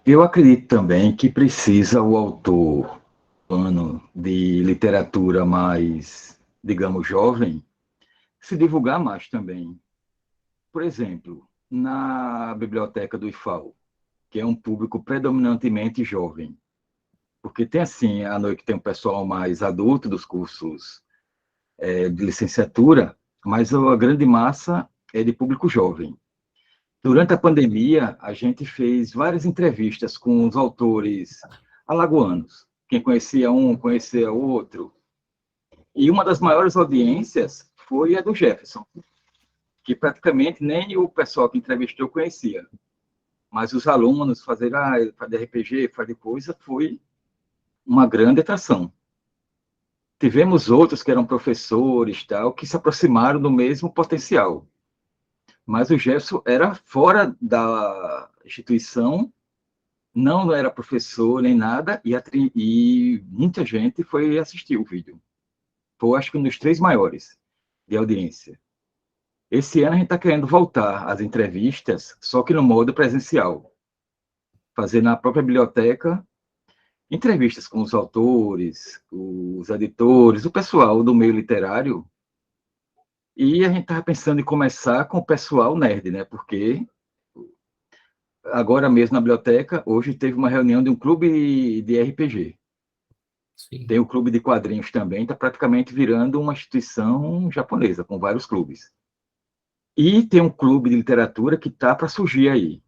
Eu acredito também que precisa o autor de literatura mais, digamos, jovem, se divulgar mais também. Por exemplo, na biblioteca do IFAL, que é um público predominantemente jovem, porque tem assim, à noite tem um pessoal mais adulto dos cursos de licenciatura, mas a grande massa é de público jovem. Durante a pandemia, a gente fez várias entrevistas com os autores alagoanos. Quem conhecia um, conhecia outro. E uma das maiores audiências foi a do Jefferson, que praticamente nem o pessoal que entrevistou conhecia. Mas os alunos fazer RPG, fazer coisa, foi uma grande atração. Tivemos outros que eram professores, tal, que se aproximaram do mesmo potencial. Mas o Gerson era fora da instituição, não era professor nem nada, e muita gente foi assistir o vídeo. Foi, acho que, um dos 3 maiores de audiência. Esse ano a gente está querendo voltar às entrevistas, só que no modo presencial. Fazer na própria biblioteca entrevistas com os autores, os editores, o pessoal do meio literário. E a gente estava pensando em começar com o pessoal nerd, né? Porque agora mesmo na biblioteca, hoje teve uma reunião de um clube de RPG. Sim. Tem o clube de quadrinhos também, está praticamente virando uma instituição japonesa, com vários clubes. E tem um clube de literatura que está para surgir aí.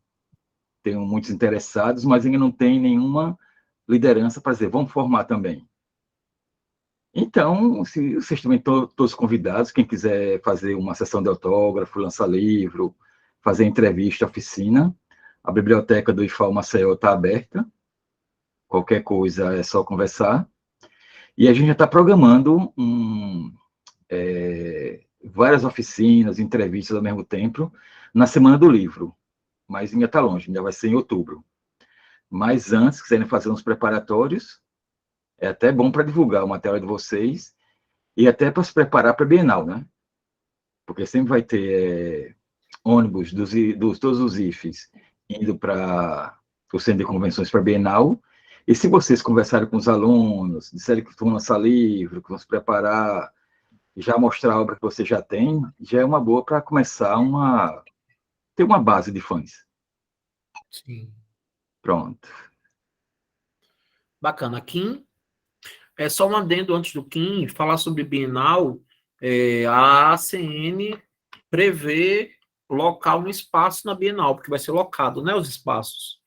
Tem muitos interessados, mas ainda não tem nenhuma liderança para dizer, vamos formar também. Então, se vocês também estão todos convidados, quem quiser fazer uma sessão de autógrafo, lançar livro, fazer entrevista, oficina, a biblioteca do IFAL Maceió está aberta, qualquer coisa é só conversar. E a gente já está programando várias oficinas, entrevistas ao mesmo tempo, na Semana do Livro, mas ainda está longe, ainda vai ser em outubro. Mas antes, quiserem fazer uns preparatórios, é até bom para divulgar o material de vocês e até para se preparar para a Bienal, né? Porque sempre vai ter ônibus dos todos os IFES indo para o Centro de Convenções para a Bienal, e se vocês conversarem com os alunos, disserem que vão lançar livro, que vão se preparar, já mostrar a obra que você já tem, já é uma boa para começar ter uma base de fãs. Sim. Pronto. Bacana. Kim, só um adendo antes do Kim, falar sobre Bienal, a ACN prevê local no espaço na Bienal, porque vai ser locado, né, os espaços.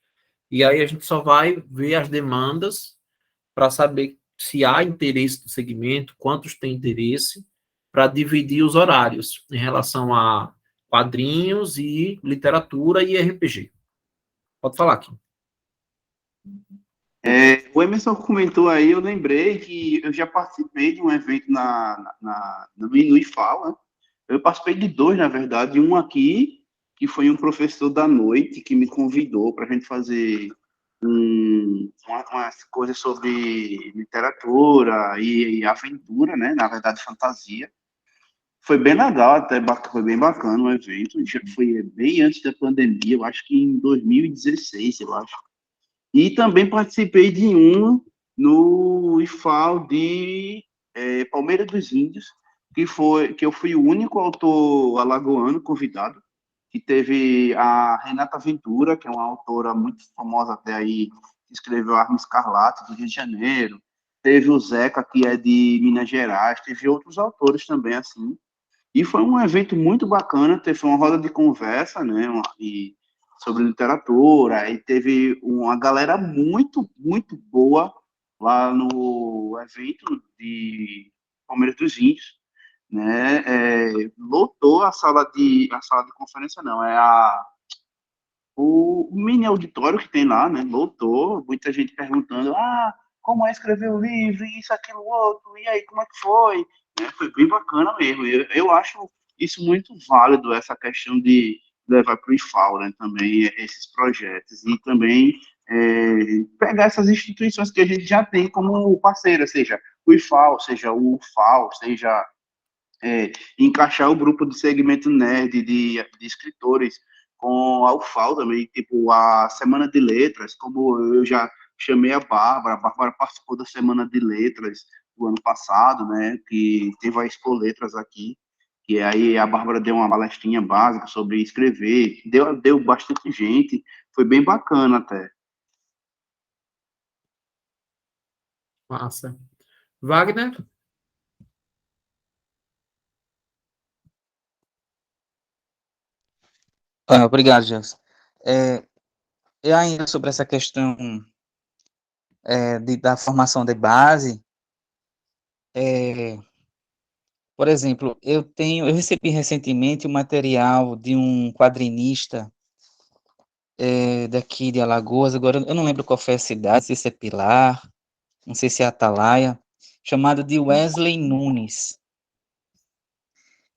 E aí a gente só vai ver as demandas para saber se há interesse do segmento, quantos têm interesse, para dividir os horários em relação a quadrinhos e literatura e RPG. Pode falar, Kim. O Emerson comentou aí, eu lembrei que eu já participei de um evento no IFAL, né? Eu participei de 2, na verdade, um aqui, que foi um professor da noite que me convidou para a gente fazer umas coisas sobre literatura e aventura, né? Na verdade, fantasia. Foi bem legal, até foi bem bacana o evento. Já foi bem antes da pandemia, eu acho que em 2016, eu acho. E também participei de um no IFAL de Palmeira dos Índios, que eu fui o único autor alagoano convidado, que teve a Renata Ventura, que é uma autora muito famosa até aí, que escreveu Arma Escarlate, do Rio de Janeiro, teve o Zeca, que é de Minas Gerais, teve outros autores também, assim, e foi um evento muito bacana, teve uma roda de conversa, né, sobre literatura, e teve uma galera muito, muito boa lá no evento de Palmeiras dos Índios, né, lotou a sala de conferência não, o mini auditório que tem lá, né, lotou, muita gente perguntando, como é escrever o livro, isso, aquilo, outro, e aí, como é que foi? Foi bem bacana mesmo, eu acho isso muito válido, essa questão de levar para o IFAL, né, também, esses projetos, e também pegar essas instituições que a gente já tem como parceira, seja o IFAL, seja o UFAL, seja encaixar o grupo de segmento nerd de escritores com a UFAL também, tipo a Semana de Letras, como eu já chamei a Bárbara participou da Semana de Letras do ano passado, né, que teve a Expo Letras aqui, que aí a Bárbara deu uma palestrinha básica sobre escrever, deu bastante gente, foi bem bacana até. Massa. Wagner? Obrigado, Jefferson. E ainda sobre essa questão da formação de base, por exemplo, eu recebi recentemente o material de um quadrinista daqui de Alagoas, agora eu não lembro qual foi a cidade, não sei se é Pilar, não sei se é Atalaia, chamado de Wesley Nunes.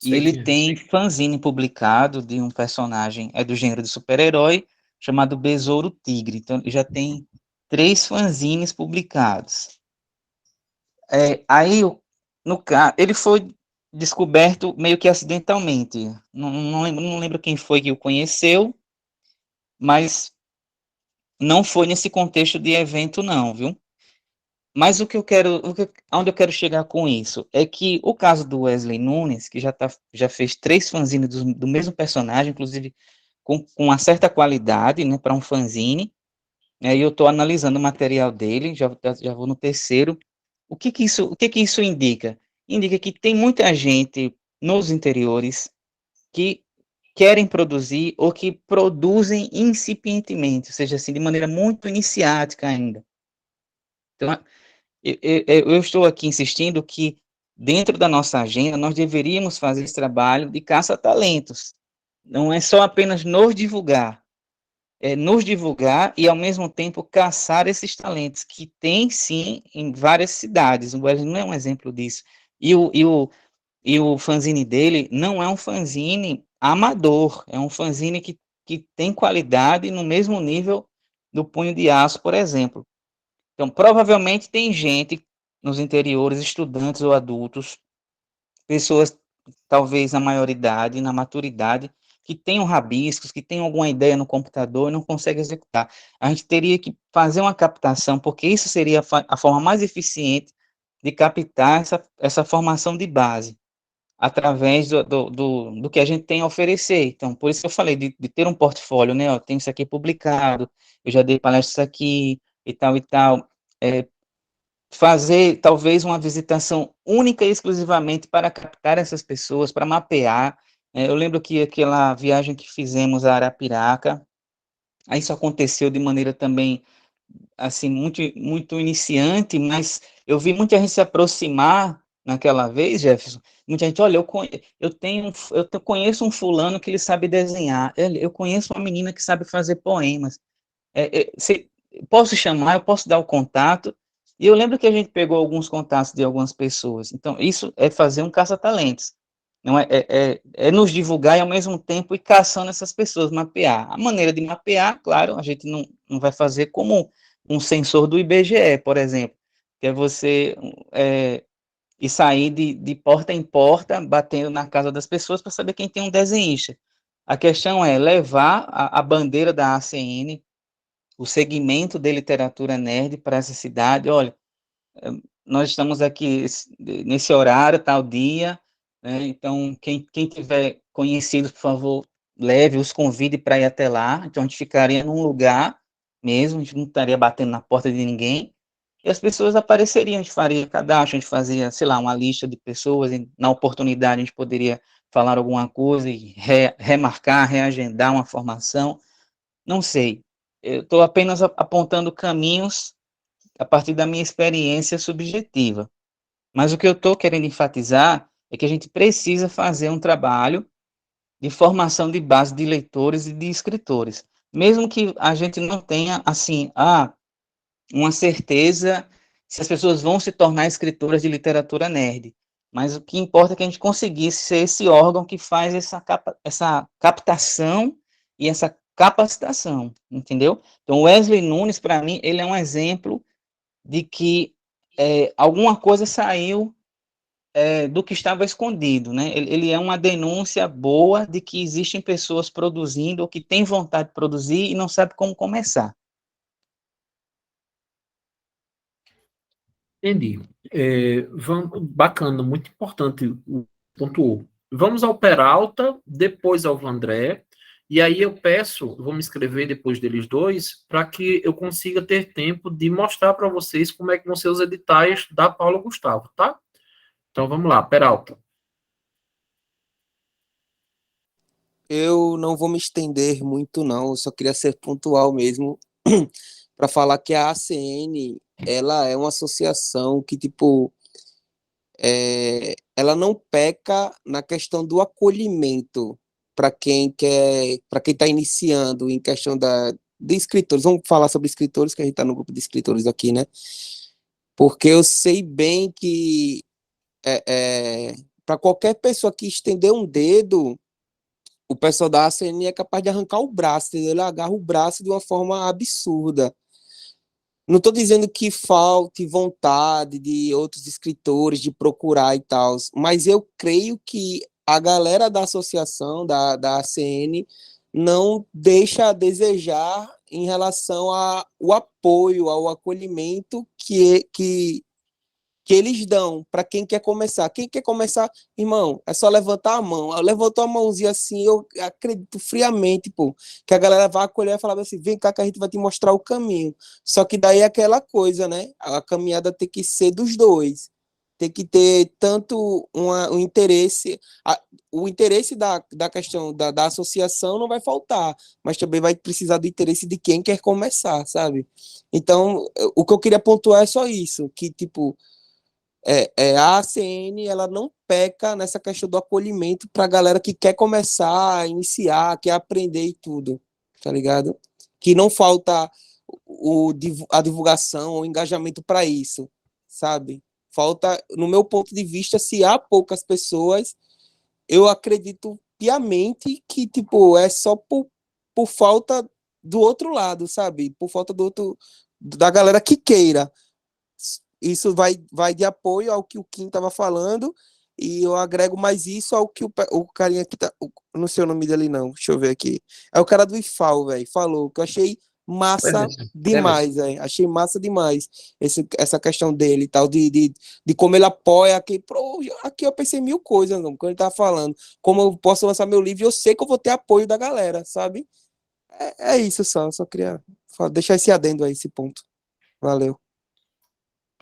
E Sei ele quem é. tem fanzine publicado de um personagem, é do gênero de super-herói, chamado Besouro Tigre. Então, ele já tem 3 fanzines publicados. Aí, no caso, ele foi descoberto meio que acidentalmente. Não lembro quem foi que o conheceu, mas não foi nesse contexto de evento, não, viu? Mas onde eu quero chegar com isso é que o caso do Wesley Nunes, que já fez 3 fanzines do mesmo personagem, inclusive com uma certa qualidade, né, para um fanzine, e eu estou analisando o material dele, já vou no terceiro. O que que isso indica? Indica que tem muita gente nos interiores que querem produzir ou que produzem incipientemente, ou seja, assim, de maneira muito iniciática ainda. Então, eu estou aqui insistindo que, dentro da nossa agenda, nós deveríamos fazer esse trabalho de caça-talentos. Não é só apenas nos divulgar e, ao mesmo tempo, caçar esses talentos, que tem, sim, em várias cidades. O Wesley não é um exemplo disso. E o fanzine dele não é um fanzine amador, é um fanzine que tem qualidade no mesmo nível do Punho de Aço, por exemplo. Então, provavelmente tem gente nos interiores, estudantes ou adultos, pessoas talvez na maioridade, na maturidade, que tenham rabiscos, que tenham alguma ideia no computador e não conseguem executar. A gente teria que fazer uma captação, porque isso seria a forma mais eficiente de captar essa formação de base, através do que a gente tem a oferecer. Então, por isso que eu falei de ter um portfólio, né? Eu tenho isso aqui publicado, eu já dei palestras aqui, e tal, e tal. Fazer talvez uma visitação única e exclusivamente para captar essas pessoas, para mapear. Eu lembro que aquela viagem que fizemos a Arapiraca, isso aconteceu de maneira também assim muito muito iniciante, mas eu vi muita gente se aproximar naquela vez, Jefferson. Muita gente, olha, conheço um fulano que ele sabe desenhar, eu conheço uma menina que sabe fazer poemas. Posso chamar, eu posso dar o contato. E eu lembro que a gente pegou alguns contatos de algumas pessoas. Então, isso é fazer um caça-talentos. Não é nos divulgar e, ao mesmo tempo, ir caçando essas pessoas, mapear. A maneira de mapear, claro, a gente não vai fazer como um sensor do IBGE, por exemplo, que é você ir sair de porta em porta, batendo na casa das pessoas para saber quem tem um desenhista. A questão é levar a bandeira da ACN, o segmento de literatura nerd para essa cidade. Olha, nós estamos aqui nesse horário, tal dia, né? Então, quem tiver conhecido, por favor, leve, os convide para ir até lá. Então, a gente ficaria num lugar mesmo, a gente não estaria batendo na porta de ninguém, e as pessoas apareceriam, a gente faria cadastro, a gente fazia, sei lá, uma lista de pessoas, e na oportunidade a gente poderia falar alguma coisa e remarcar, reagendar uma formação, não sei. Eu estou apenas apontando caminhos a partir da minha experiência subjetiva. Mas o que eu estou querendo enfatizar é que a gente precisa fazer um trabalho de formação de base de leitores e de escritores. Mesmo que a gente não tenha, assim, uma certeza se as pessoas vão se tornar escritoras de literatura nerd. Mas o que importa é que a gente conseguisse ser esse órgão que faz essa captação e essa capacitação, entendeu? Então, Wesley Nunes, para mim, ele é um exemplo de que alguma coisa saiu do que estava escondido, né? Ele é uma denúncia boa de que existem pessoas produzindo ou que têm vontade de produzir e não sabe como começar. Entendi. Bacana, muito importante o ponto. Vamos ao Peralta, depois ao Vandré, e aí eu peço, vou me inscrever depois deles dois, para que eu consiga ter tempo de mostrar para vocês como é que vão ser os editais da Paula Gustavo, tá? Então vamos lá, Peralta. Eu não vou me estender muito, não. Eu só queria ser pontual mesmo para falar que a ACN ela é uma associação que, tipo, ela não peca na questão do acolhimento para quem quer, para quem está iniciando em questão de escritores. Vamos falar sobre escritores, que a gente está no grupo de escritores aqui, né? Porque eu sei bem que para qualquer pessoa que estender um dedo, o pessoal da ACN é capaz de arrancar o braço, entendeu? Ele agarra o braço de uma forma absurda. Não estou dizendo que falte vontade de outros escritores de procurar e tal, mas eu creio que a galera da associação, da ACN, não deixa a desejar em relação ao apoio, ao acolhimento que eles dão para quem quer começar. Quem quer começar, irmão, é só levantar a mão. Levantou a mãozinha assim, eu acredito friamente, pô, que a galera vai acolher e falar assim, vem cá que a gente vai te mostrar o caminho. Só que daí é aquela coisa, né? A caminhada tem que ser dos dois. Tem que ter tanto um interesse, o interesse da questão da associação não vai faltar, mas também vai precisar do interesse de quem quer começar, sabe? Então, o que eu queria pontuar é só isso, que, tipo, a ACN ela não peca nessa questão do acolhimento para a galera que quer começar, iniciar, quer aprender e tudo, tá ligado? Que não falta a divulgação, o engajamento para isso, sabe? Falta, no meu ponto de vista, se há poucas pessoas, eu acredito piamente que, tipo, é só por falta do outro lado, sabe? Por falta da galera que queira. Isso vai de apoio ao que o Kim estava falando, e eu agrego mais isso ao que o carinha que tá. Não sei o nome dele, não. Deixa eu ver aqui. É o cara do IFAL, velho. Falou, que eu achei massa demais, velho. Achei massa demais essa questão dele e tal, de como ele apoia aqui. Aqui eu pensei mil coisas, não, quando ele tava falando. Como eu posso lançar meu livro, eu sei que eu vou ter apoio da galera, sabe? É isso só. Só queria deixar esse adendo aí, esse ponto. Valeu.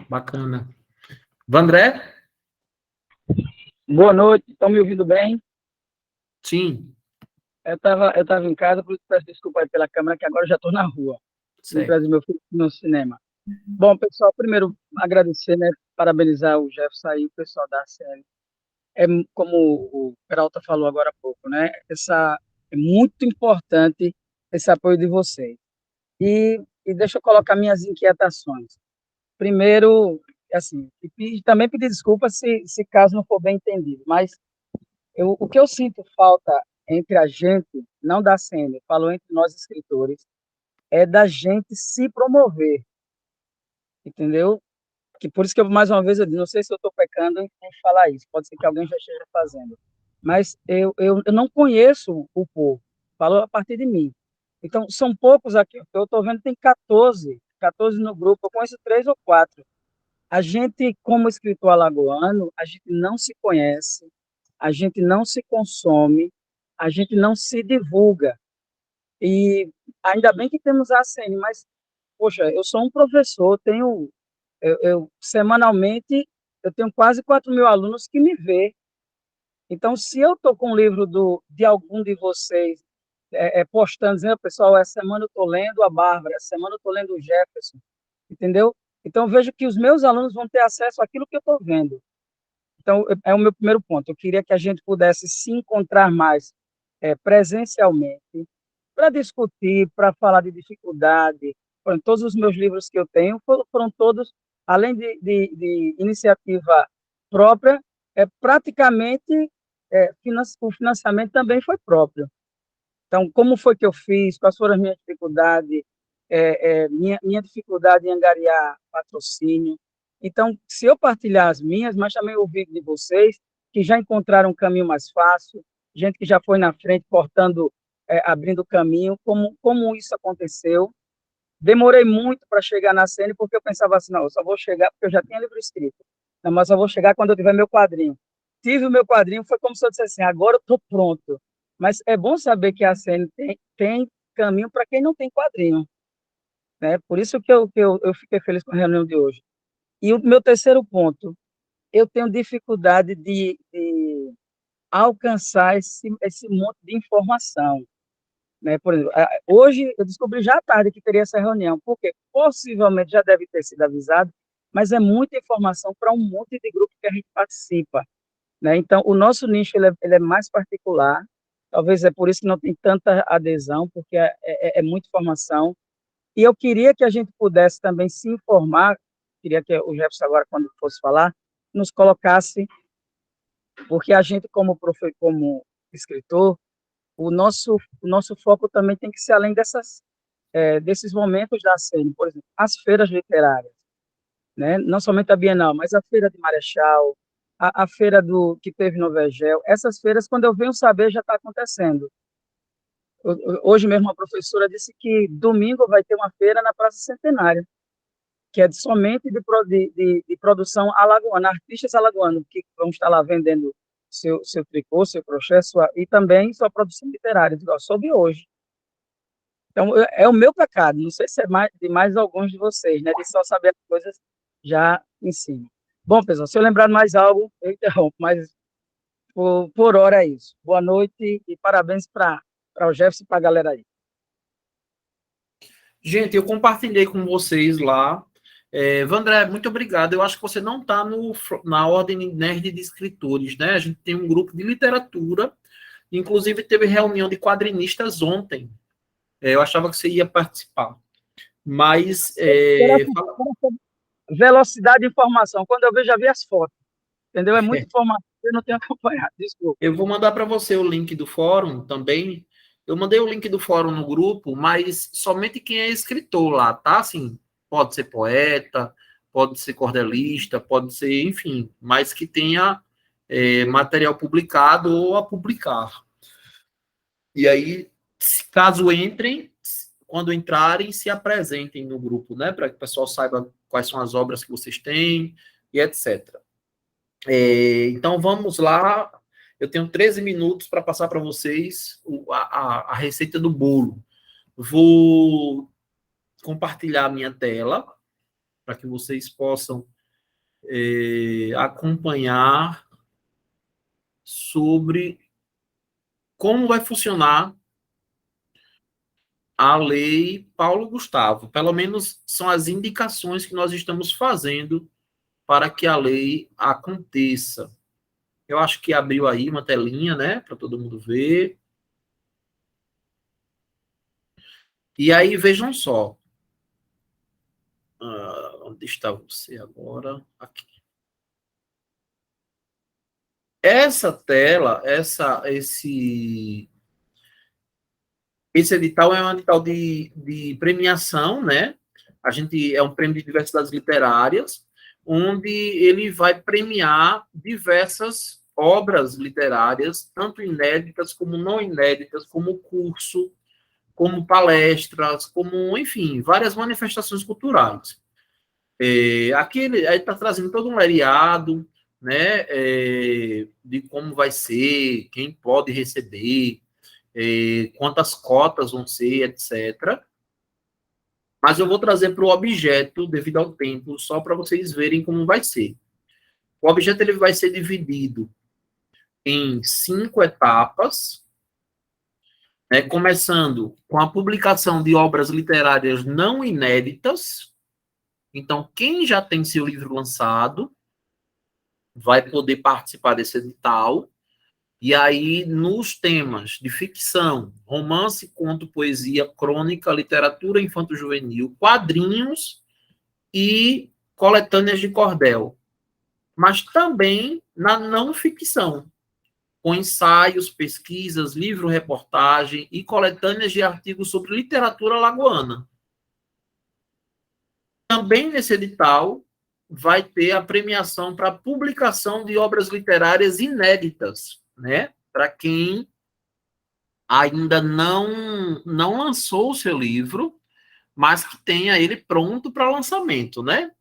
Bacana. Vandré? Boa noite, estão me ouvindo bem? Sim. Eu tava em casa, por isso peço desculpa aí pela câmera, que agora eu já estou na rua. Vim trazer meu filho no cinema. Bom, pessoal, primeiro agradecer, né, parabenizar o Jefferson aí, o pessoal da série. Como o Peralta falou agora há pouco, né? É muito importante esse apoio de vocês. E deixa eu colocar minhas inquietações. Primeiro, assim, e também pedir desculpa se caso não for bem entendido, mas o que eu sinto falta entre a gente, não da cena, falou entre nós escritores, é da gente se promover, entendeu? Que por isso que mais uma vez eu digo, não sei se eu estou pecando em falar isso, pode ser que alguém já esteja fazendo, mas eu não conheço o povo, falou a partir de mim. Então, são poucos aqui, eu estou vendo tem 14 no grupo, eu conheço 3 ou 4. A gente, como escritor alagoano, a gente não se conhece, a gente não se consome, a gente não se divulga. E ainda bem que temos a ACN, mas, poxa, eu sou um professor, semanalmente, eu tenho quase 4.000 alunos que me vê. Então, se eu estou com um livro de algum de vocês postando, dizendo, pessoal, essa semana eu estou lendo a Bárbara, essa semana eu estou lendo o Jefferson, entendeu? Então, eu vejo que os meus alunos vão ter acesso àquilo que eu estou vendo. Então, é o meu primeiro ponto. Eu queria que a gente pudesse se encontrar mais presencialmente, para discutir, para falar de dificuldade. Todos os meus livros que eu tenho foram todos, além de iniciativa própria, praticamente o financiamento também foi próprio. Então, como foi que eu fiz? Quais foram as minhas dificuldades? Minha dificuldade em angariar patrocínio. Então, se eu partilhar as minhas, mas também ouvir de vocês, que já encontraram um caminho mais fácil, gente que já foi na frente, cortando, abrindo caminho, como isso aconteceu. Demorei muito para chegar na cena, porque eu pensava assim, não, eu só vou chegar, porque eu já tinha livro escrito, não, mas eu vou chegar quando eu tiver meu quadrinho. Tive o meu quadrinho, foi como se eu dissesse assim, agora eu estou pronto. Mas é bom saber que a cena tem caminho para quem não tem quadrinho, né? Por isso que eu fiquei feliz com a reunião de hoje. E o meu terceiro ponto, eu tenho dificuldade de alcançar esse monte de informação, né? Por exemplo, hoje eu descobri já à tarde que teria essa reunião, porque possivelmente já deve ter sido avisado, mas é muita informação para um monte de grupo que a gente participa, né? Então, o nosso nicho ele é mais particular, talvez é por isso que não tem tanta adesão, porque é muita informação. E eu queria que a gente pudesse também se informar, queria que o Jefferson agora, quando fosse falar, nos colocasse Porque a gente, como escritor, o nosso foco também tem que ser além desses momentos da cena, por exemplo, as feiras literárias, né? Não somente a Bienal, mas a Feira de Marechal, a feira que teve no Vergel, essas feiras, quando eu venho saber, já está acontecendo. Hoje mesmo a professora disse que domingo vai ter uma feira na Praça Centenária, que é somente de produção alagoana, artistas alagoanos, que vão estar lá vendendo seu tricô, seu crochê, e também sua produção literária. Digo, ó, soube hoje. Então, é o meu pecado, não sei se é de mais alguns de vocês, né, de só saber as coisas já em cima. Bom, pessoal, se eu lembrar de mais algo, eu interrompo, mas por hora é isso. Boa noite e parabéns para o Jefferson e para a galera aí. Gente, eu compartilhei com vocês lá. Vandré, muito obrigado. Eu acho que você não está na ordem nerd de escritores, né? A gente tem um grupo de literatura, inclusive teve reunião de quadrinistas ontem. Eu achava que você ia participar. Mas. Velocidade de informação. Quando eu vejo, já vi as fotos. Entendeu? É muita informação, eu não tenho acompanhado. Desculpa. Eu vou mandar para você o link do fórum também. Eu mandei o link do fórum no grupo, mas somente quem é escritor lá, tá? Assim, pode ser poeta, pode ser cordelista, pode ser, enfim, mas que tenha material publicado ou a publicar. E aí, caso entrem, quando entrarem, se apresentem no grupo, né? Para que o pessoal saiba quais são as obras que vocês têm e etc. Então, vamos lá. Eu tenho 13 minutos para passar para vocês a receita do bolo. Vou compartilhar a minha tela para que vocês possam acompanhar sobre como vai funcionar a lei Paulo Gustavo. Pelo menos são as indicações que nós estamos fazendo para que a lei aconteça. Eu acho que abriu aí uma telinha, né, para todo mundo ver. E aí, vejam só. Onde está você agora? Aqui. Essa tela, esse edital é um edital de premiação, né? A gente é um prêmio de diversidades literárias, onde ele vai premiar diversas obras literárias, tanto inéditas como não inéditas, como curso, como palestras, como, enfim, várias manifestações culturais. Aqui ele está trazendo todo um lereado, né, de como vai ser, quem pode receber, quantas cotas vão ser, etc. Mas eu vou trazer para o objeto, devido ao tempo, só para vocês verem como vai ser. O objeto ele vai ser dividido em 5 etapas, né, começando com a publicação de obras literárias não inéditas. Então, quem já tem seu livro lançado vai poder participar desse edital. E aí, nos temas de ficção, romance, conto, poesia, crônica, literatura infanto-juvenil, quadrinhos e coletâneas de cordel. Mas também na não ficção, com ensaios, pesquisas, livro-reportagem e coletâneas de artigos sobre literatura alagoana. Também nesse edital vai ter a premiação para publicação de obras literárias inéditas, né? Para quem ainda não lançou o seu livro, mas que tenha ele pronto para lançamento, né?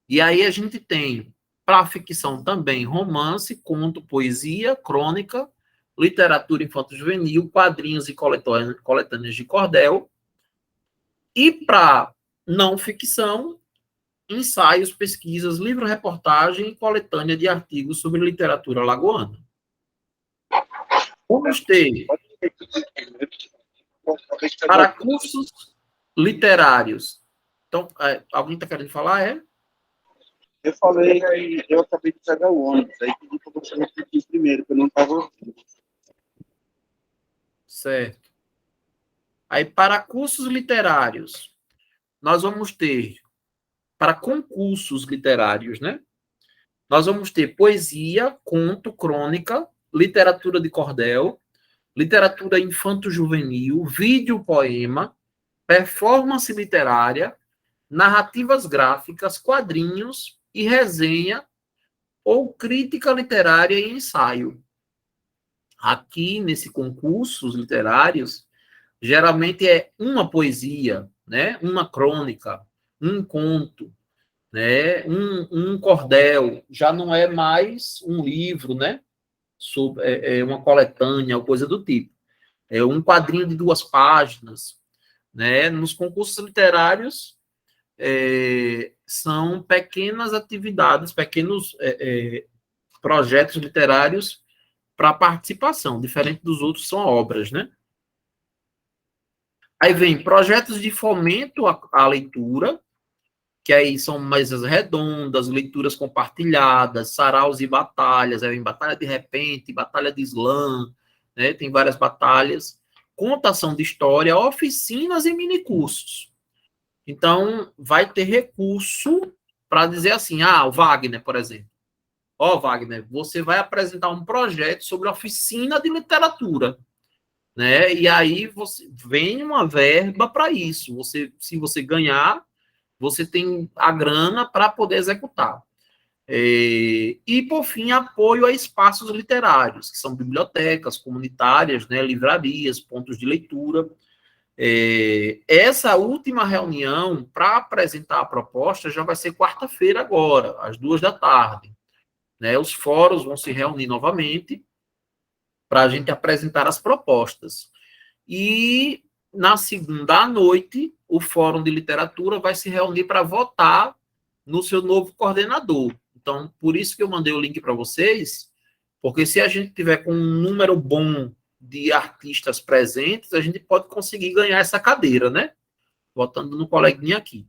E aí a gente tem para a ficção também romance, conto, poesia, crônica, literatura infanto-juvenil, quadrinhos e coletâneas de cordel. E para não ficção, ensaios, pesquisas, livro-reportagem e coletânea de artigos sobre literatura alagoana. Vamos ter, para cursos literários. Então, alguém está querendo falar? Eu falei, eu acabei de pegar o ônibus, aí pedi para você repetir primeiro, que eu não estava ouvindo. Certo. Aí, para cursos literários, nós vamos ter, para concursos literários, né? nós vamos ter poesia, conto, crônica, literatura de cordel, literatura infanto-juvenil, vídeo poema, performance literária, narrativas gráficas, quadrinhos e resenha ou crítica literária e ensaio. Aqui, nesse concursos literários, geralmente é uma poesia, né? Uma crônica, um conto, né? Um cordel, já não é mais um livro, né? É uma coletânea ou coisa do tipo. É um quadrinho de 2 páginas, né? Nos concursos literários, são pequenas atividades, pequenos projetos literários para participação, diferente dos outros, são obras, né? Aí vem projetos de fomento à leitura, que aí são mesas redondas, leituras compartilhadas, saraus e batalhas, aí vem batalha de repente, batalha de slam, né? Tem várias batalhas, contação de história, oficinas e minicursos. Então, vai ter recurso para dizer assim, o Wagner, por exemplo. Wagner, você vai apresentar um projeto sobre oficina de literatura, né? E aí você vem uma verba para isso. Se você ganhar, você tem a grana para poder executar. E, por fim, apoio a espaços literários, que são bibliotecas comunitárias, né, livrarias, pontos de leitura. Essa última reunião, para apresentar a proposta, já vai ser quarta-feira agora, às 14h. Né? Os fóruns vão se reunir novamente para a gente apresentar as propostas. E, na segunda à noite, o Fórum de Literatura vai se reunir para votar no seu novo coordenador. Então, por isso que eu mandei o link para vocês, porque se a gente tiver com um número bom de artistas presentes, a gente pode conseguir ganhar essa cadeira, né? Votando no coleguinha aqui.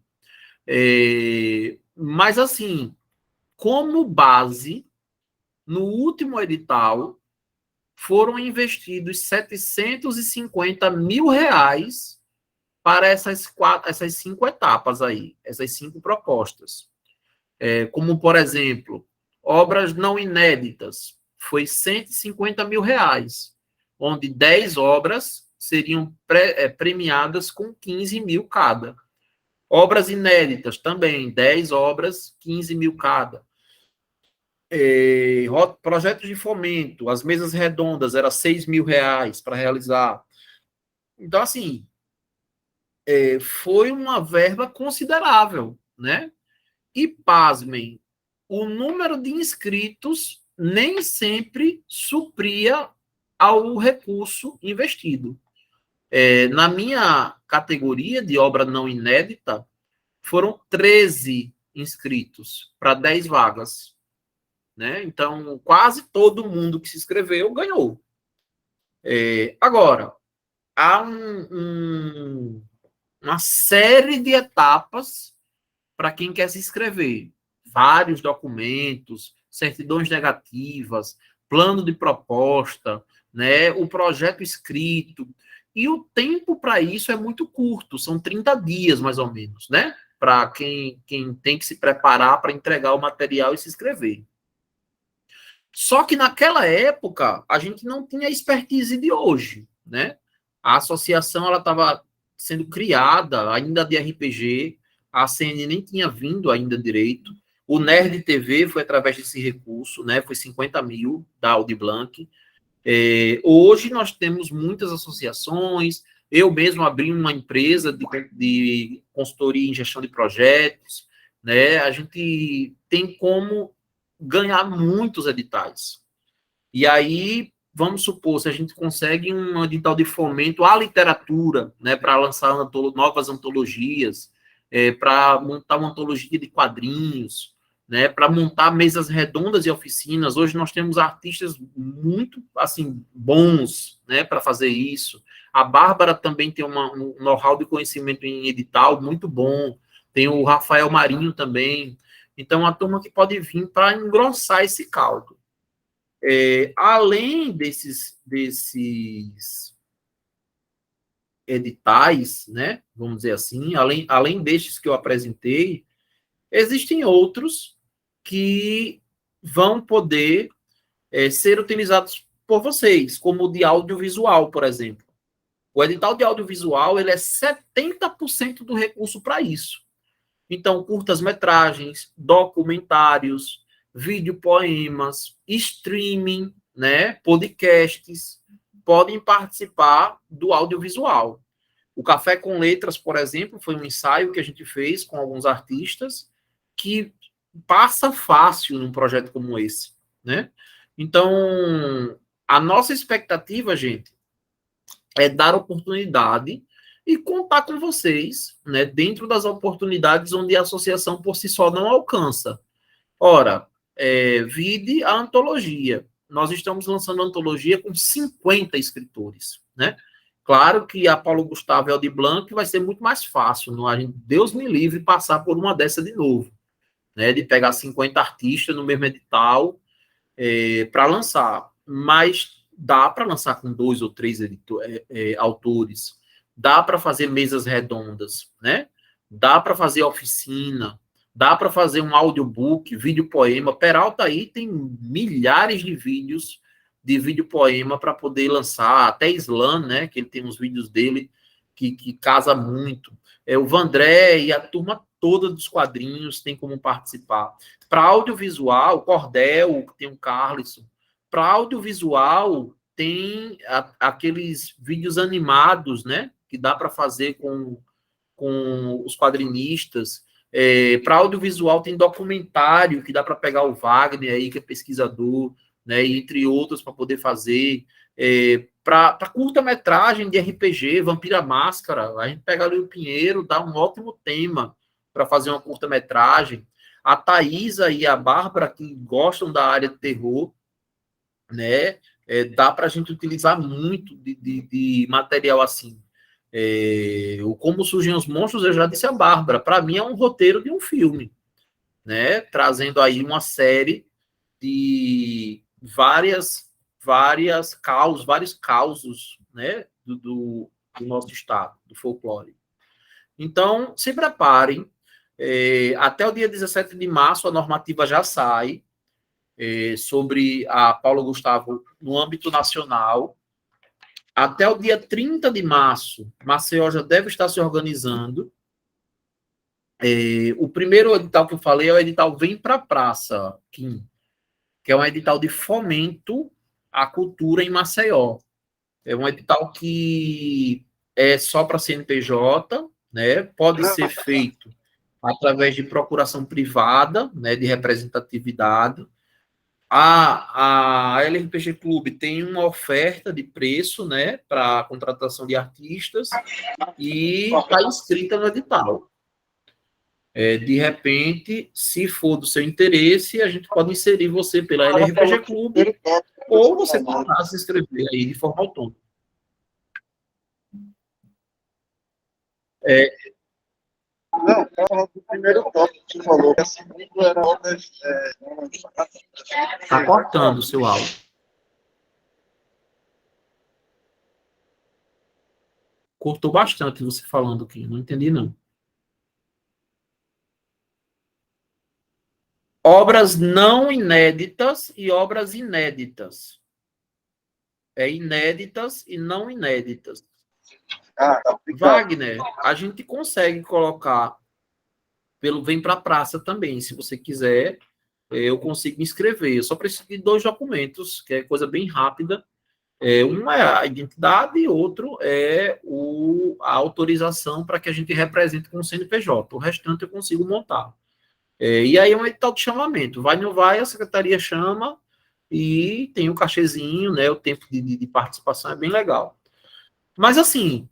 Mas, assim, como base, no último edital, foram investidos R$750 mil para essas 5 etapas aí, essas 5 propostas. Como, por exemplo, obras não inéditas, foi R$150 mil, onde 10 obras seriam premiadas com 15 mil cada. Obras inéditas também, 10 obras, 15 mil cada. Projetos de fomento, as mesas redondas, era R$6 mil para realizar. Então, assim, foi uma verba considerável, né? E, pasmem, o número de inscritos nem sempre supria ao recurso investido. Na minha categoria de obra não inédita, foram 13 inscritos para 10 vagas. Né? Então, quase todo mundo que se inscreveu ganhou. Agora, há uma série de etapas para quem quer se inscrever. Vários documentos, certidões negativas, plano de proposta, né? O projeto escrito. E o tempo para isso é muito curto, são 30 dias, mais ou menos, né? Para quem tem que se preparar para entregar o material e se inscrever. Só que naquela época, a gente não tinha a expertise de hoje, né? A associação, ela estava sendo criada ainda de RPG, a CN nem tinha vindo ainda direito, o Nerd TV foi através desse recurso, né? Foi 50 mil da Audi Blanc. Hoje nós temos muitas associações, eu mesmo abri uma empresa de consultoria em gestão de projetos, né? A gente tem como ganhar muitos editais. E aí, vamos supor, se a gente consegue um edital de fomento à literatura, né, para lançar novas antologias, para montar uma antologia de quadrinhos, né, para montar mesas redondas e oficinas. Hoje nós temos artistas muito, assim, bons, né, para fazer isso. A Bárbara também tem um know-how de conhecimento em edital muito bom. Tem o Rafael Marinho também. Então, a turma que pode vir para engrossar esse caldo. Além desses editais, né, vamos dizer assim, além destes que eu apresentei, existem outros que vão poder ser utilizados por vocês, como o de audiovisual, por exemplo. O edital de audiovisual, ele é 70% do recurso para isso. Então, curtas-metragens, documentários, vídeo-poemas, streaming, né, podcasts, podem participar do audiovisual. O Café com Letras, por exemplo, foi um ensaio que a gente fez com alguns artistas que passa fácil num projeto como esse, né? Então, a nossa expectativa, gente, é dar oportunidade e contar com vocês, né, dentro das oportunidades onde a associação por si só não alcança. Ora, vide a antologia. Nós estamos lançando a antologia com 50 escritores, né? Claro que a Paulo Gustavo e Aldir Blanc vai ser muito mais fácil, não? Deus me livre passar por uma dessa de novo, né? De pegar 50 artistas no mesmo edital para lançar. Mas dá para lançar com 2 ou 3 autores, dá para fazer mesas redondas, né? Dá para fazer oficina, dá para fazer um audiobook, vídeo poema. Peralta aí tem milhares de vídeos de vídeo poema para poder lançar, até Slam, né? Que ele tem uns vídeos dele que casa muito. O Vandré e a turma toda dos quadrinhos tem como participar. Para audiovisual, Cordel, que tem o Carlisson. Para audiovisual, tem aqueles vídeos animados, né? Que dá para fazer com os quadrinistas. Para audiovisual, tem documentário, que dá para pegar o Wagner aí, que é pesquisador, né? E entre outros, para poder fazer. Para curta-metragem de RPG, Vampira Máscara, a gente pega ali o Pinheiro, dá um ótimo tema para fazer uma curta-metragem. A Thaisa e a Bárbara, que gostam da área de terror, né? Dá para a gente utilizar muito de material assim. O Como Surgem os Monstros, eu já disse a Bárbara, para mim é um roteiro de um filme, né? Trazendo aí uma série de vários causos, né? Do nosso estado, do folclore. Então, se preparem. Até o dia 17 de março, a normativa já sai sobre a Paulo Gustavo no âmbito nacional. Até o dia 30 de março, Maceió já deve estar se organizando. O primeiro edital que eu falei é o edital Vem para a Praça, Kim, que é um edital de fomento à cultura em Maceió. É um edital que é só para CNPJ, né? Pode ser feito através de procuração privada, né, de representatividade. A LRPG Clube tem uma oferta de preço, né, para a contratação de artistas e está inscrita no edital. De repente, se for do seu interesse, a gente pode inserir você pela LRPG Clube ou você pode se inscrever aí de forma autônoma. Não, o primeiro tópico que você falou, a segunda era obras. Está cortando o seu áudio. Cortou bastante você falando aqui, não entendi não. Obras não inéditas e obras inéditas. Inéditas e não inéditas. Wagner, a gente consegue colocar pelo Vem para a Praça também, se você quiser, eu consigo me inscrever. Eu só preciso de 2 documentos, que é coisa bem rápida. Um é a identidade e outro é a autorização para que a gente represente com o CNPJ. O restante eu consigo montar. E aí é um edital de chamamento. Vai, não vai, a secretaria chama e tem o cachezinho, né? O tempo de participação é bem legal. Mas, assim,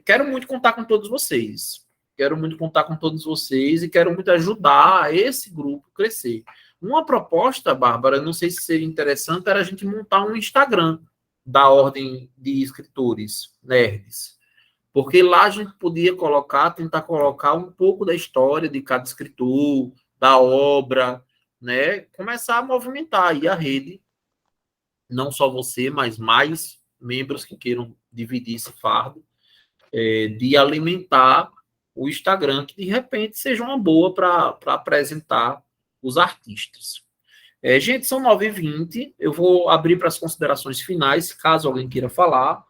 quero muito contar com todos vocês. Quero muito contar com todos vocês e quero muito ajudar esse grupo a crescer. Uma proposta, Bárbara, não sei se seria interessante, era a gente montar um Instagram da Ordem de Escritores Nerds. Porque lá a gente podia tentar colocar um pouco da história de cada escritor, da obra, né? Começar a movimentar aí a rede, não só você, mas mais membros que queiram dividir esse fardo, de alimentar o Instagram, que de repente seja uma boa para apresentar os artistas. Gente, são 9h20, eu vou abrir para as considerações finais, caso alguém queira falar.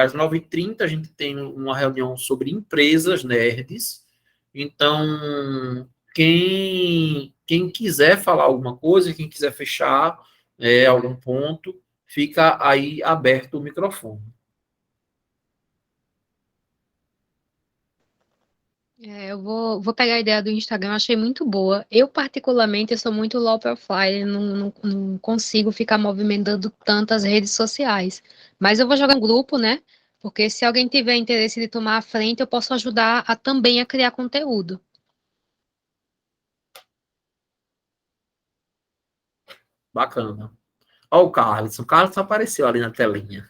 Às 9h30 a gente tem uma reunião sobre empresas nerds, então quem quiser falar alguma coisa, quem quiser fechar algum ponto, fica aí aberto o microfone. Eu vou pegar a ideia do Instagram, achei muito boa. Eu, particularmente, eu sou muito low profile, não consigo ficar movimentando tantas redes sociais. Mas eu vou jogar um grupo, né? Porque se alguém tiver interesse de tomar a frente, eu posso ajudar também a criar conteúdo. Bacana. Olha o Carlos apareceu ali na telinha.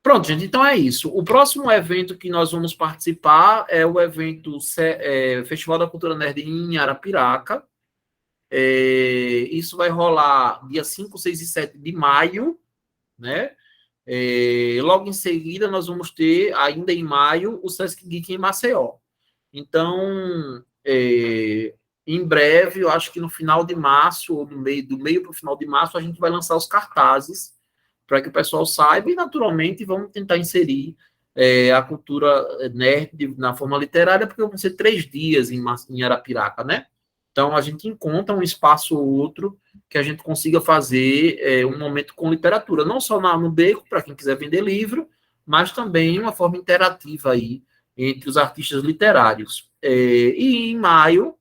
Pronto, gente, então é isso. O próximo evento que nós vamos participar é o evento Festival da Cultura Nerd em Arapiraca. Isso vai rolar dia 5, 6 e 7 de maio, né? Logo em seguida, nós vamos ter, ainda em maio, o Sesc Geek em Maceió. Então, em breve, eu acho que no final de março, ou do meio para o final de março, a gente vai lançar os cartazes para que o pessoal saiba, e naturalmente vamos tentar inserir a cultura nerd na forma literária, porque vão ser 3 dias em Arapiraca, né? Então, a gente encontra um espaço ou outro que a gente consiga fazer um momento com literatura, não só no beco, para quem quiser vender livro, mas também uma forma interativa aí entre os artistas literários. E em maio,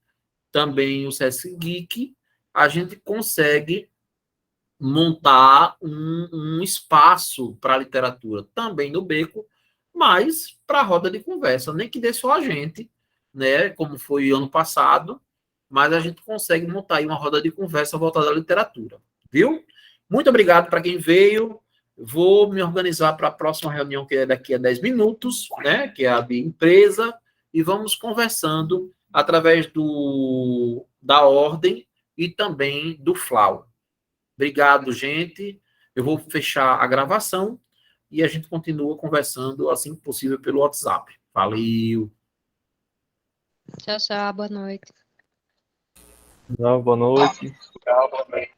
também o Sesc Geek, a gente consegue montar um espaço para a literatura, também no beco, mas para a roda de conversa, nem que dê só a gente, né, como foi ano passado, mas a gente consegue montar aí uma roda de conversa voltada à literatura, viu? Muito obrigado para quem veio. Vou me organizar para a próxima reunião, que é daqui a 10 minutos, né, que é a de empresa, e vamos conversando através da ordem e também do Flow. Obrigado, gente. Eu vou fechar a gravação e a gente continua conversando assim que possível pelo WhatsApp. Valeu. Tchau, tchau, boa noite. Boa noite. Tchau, boa noite.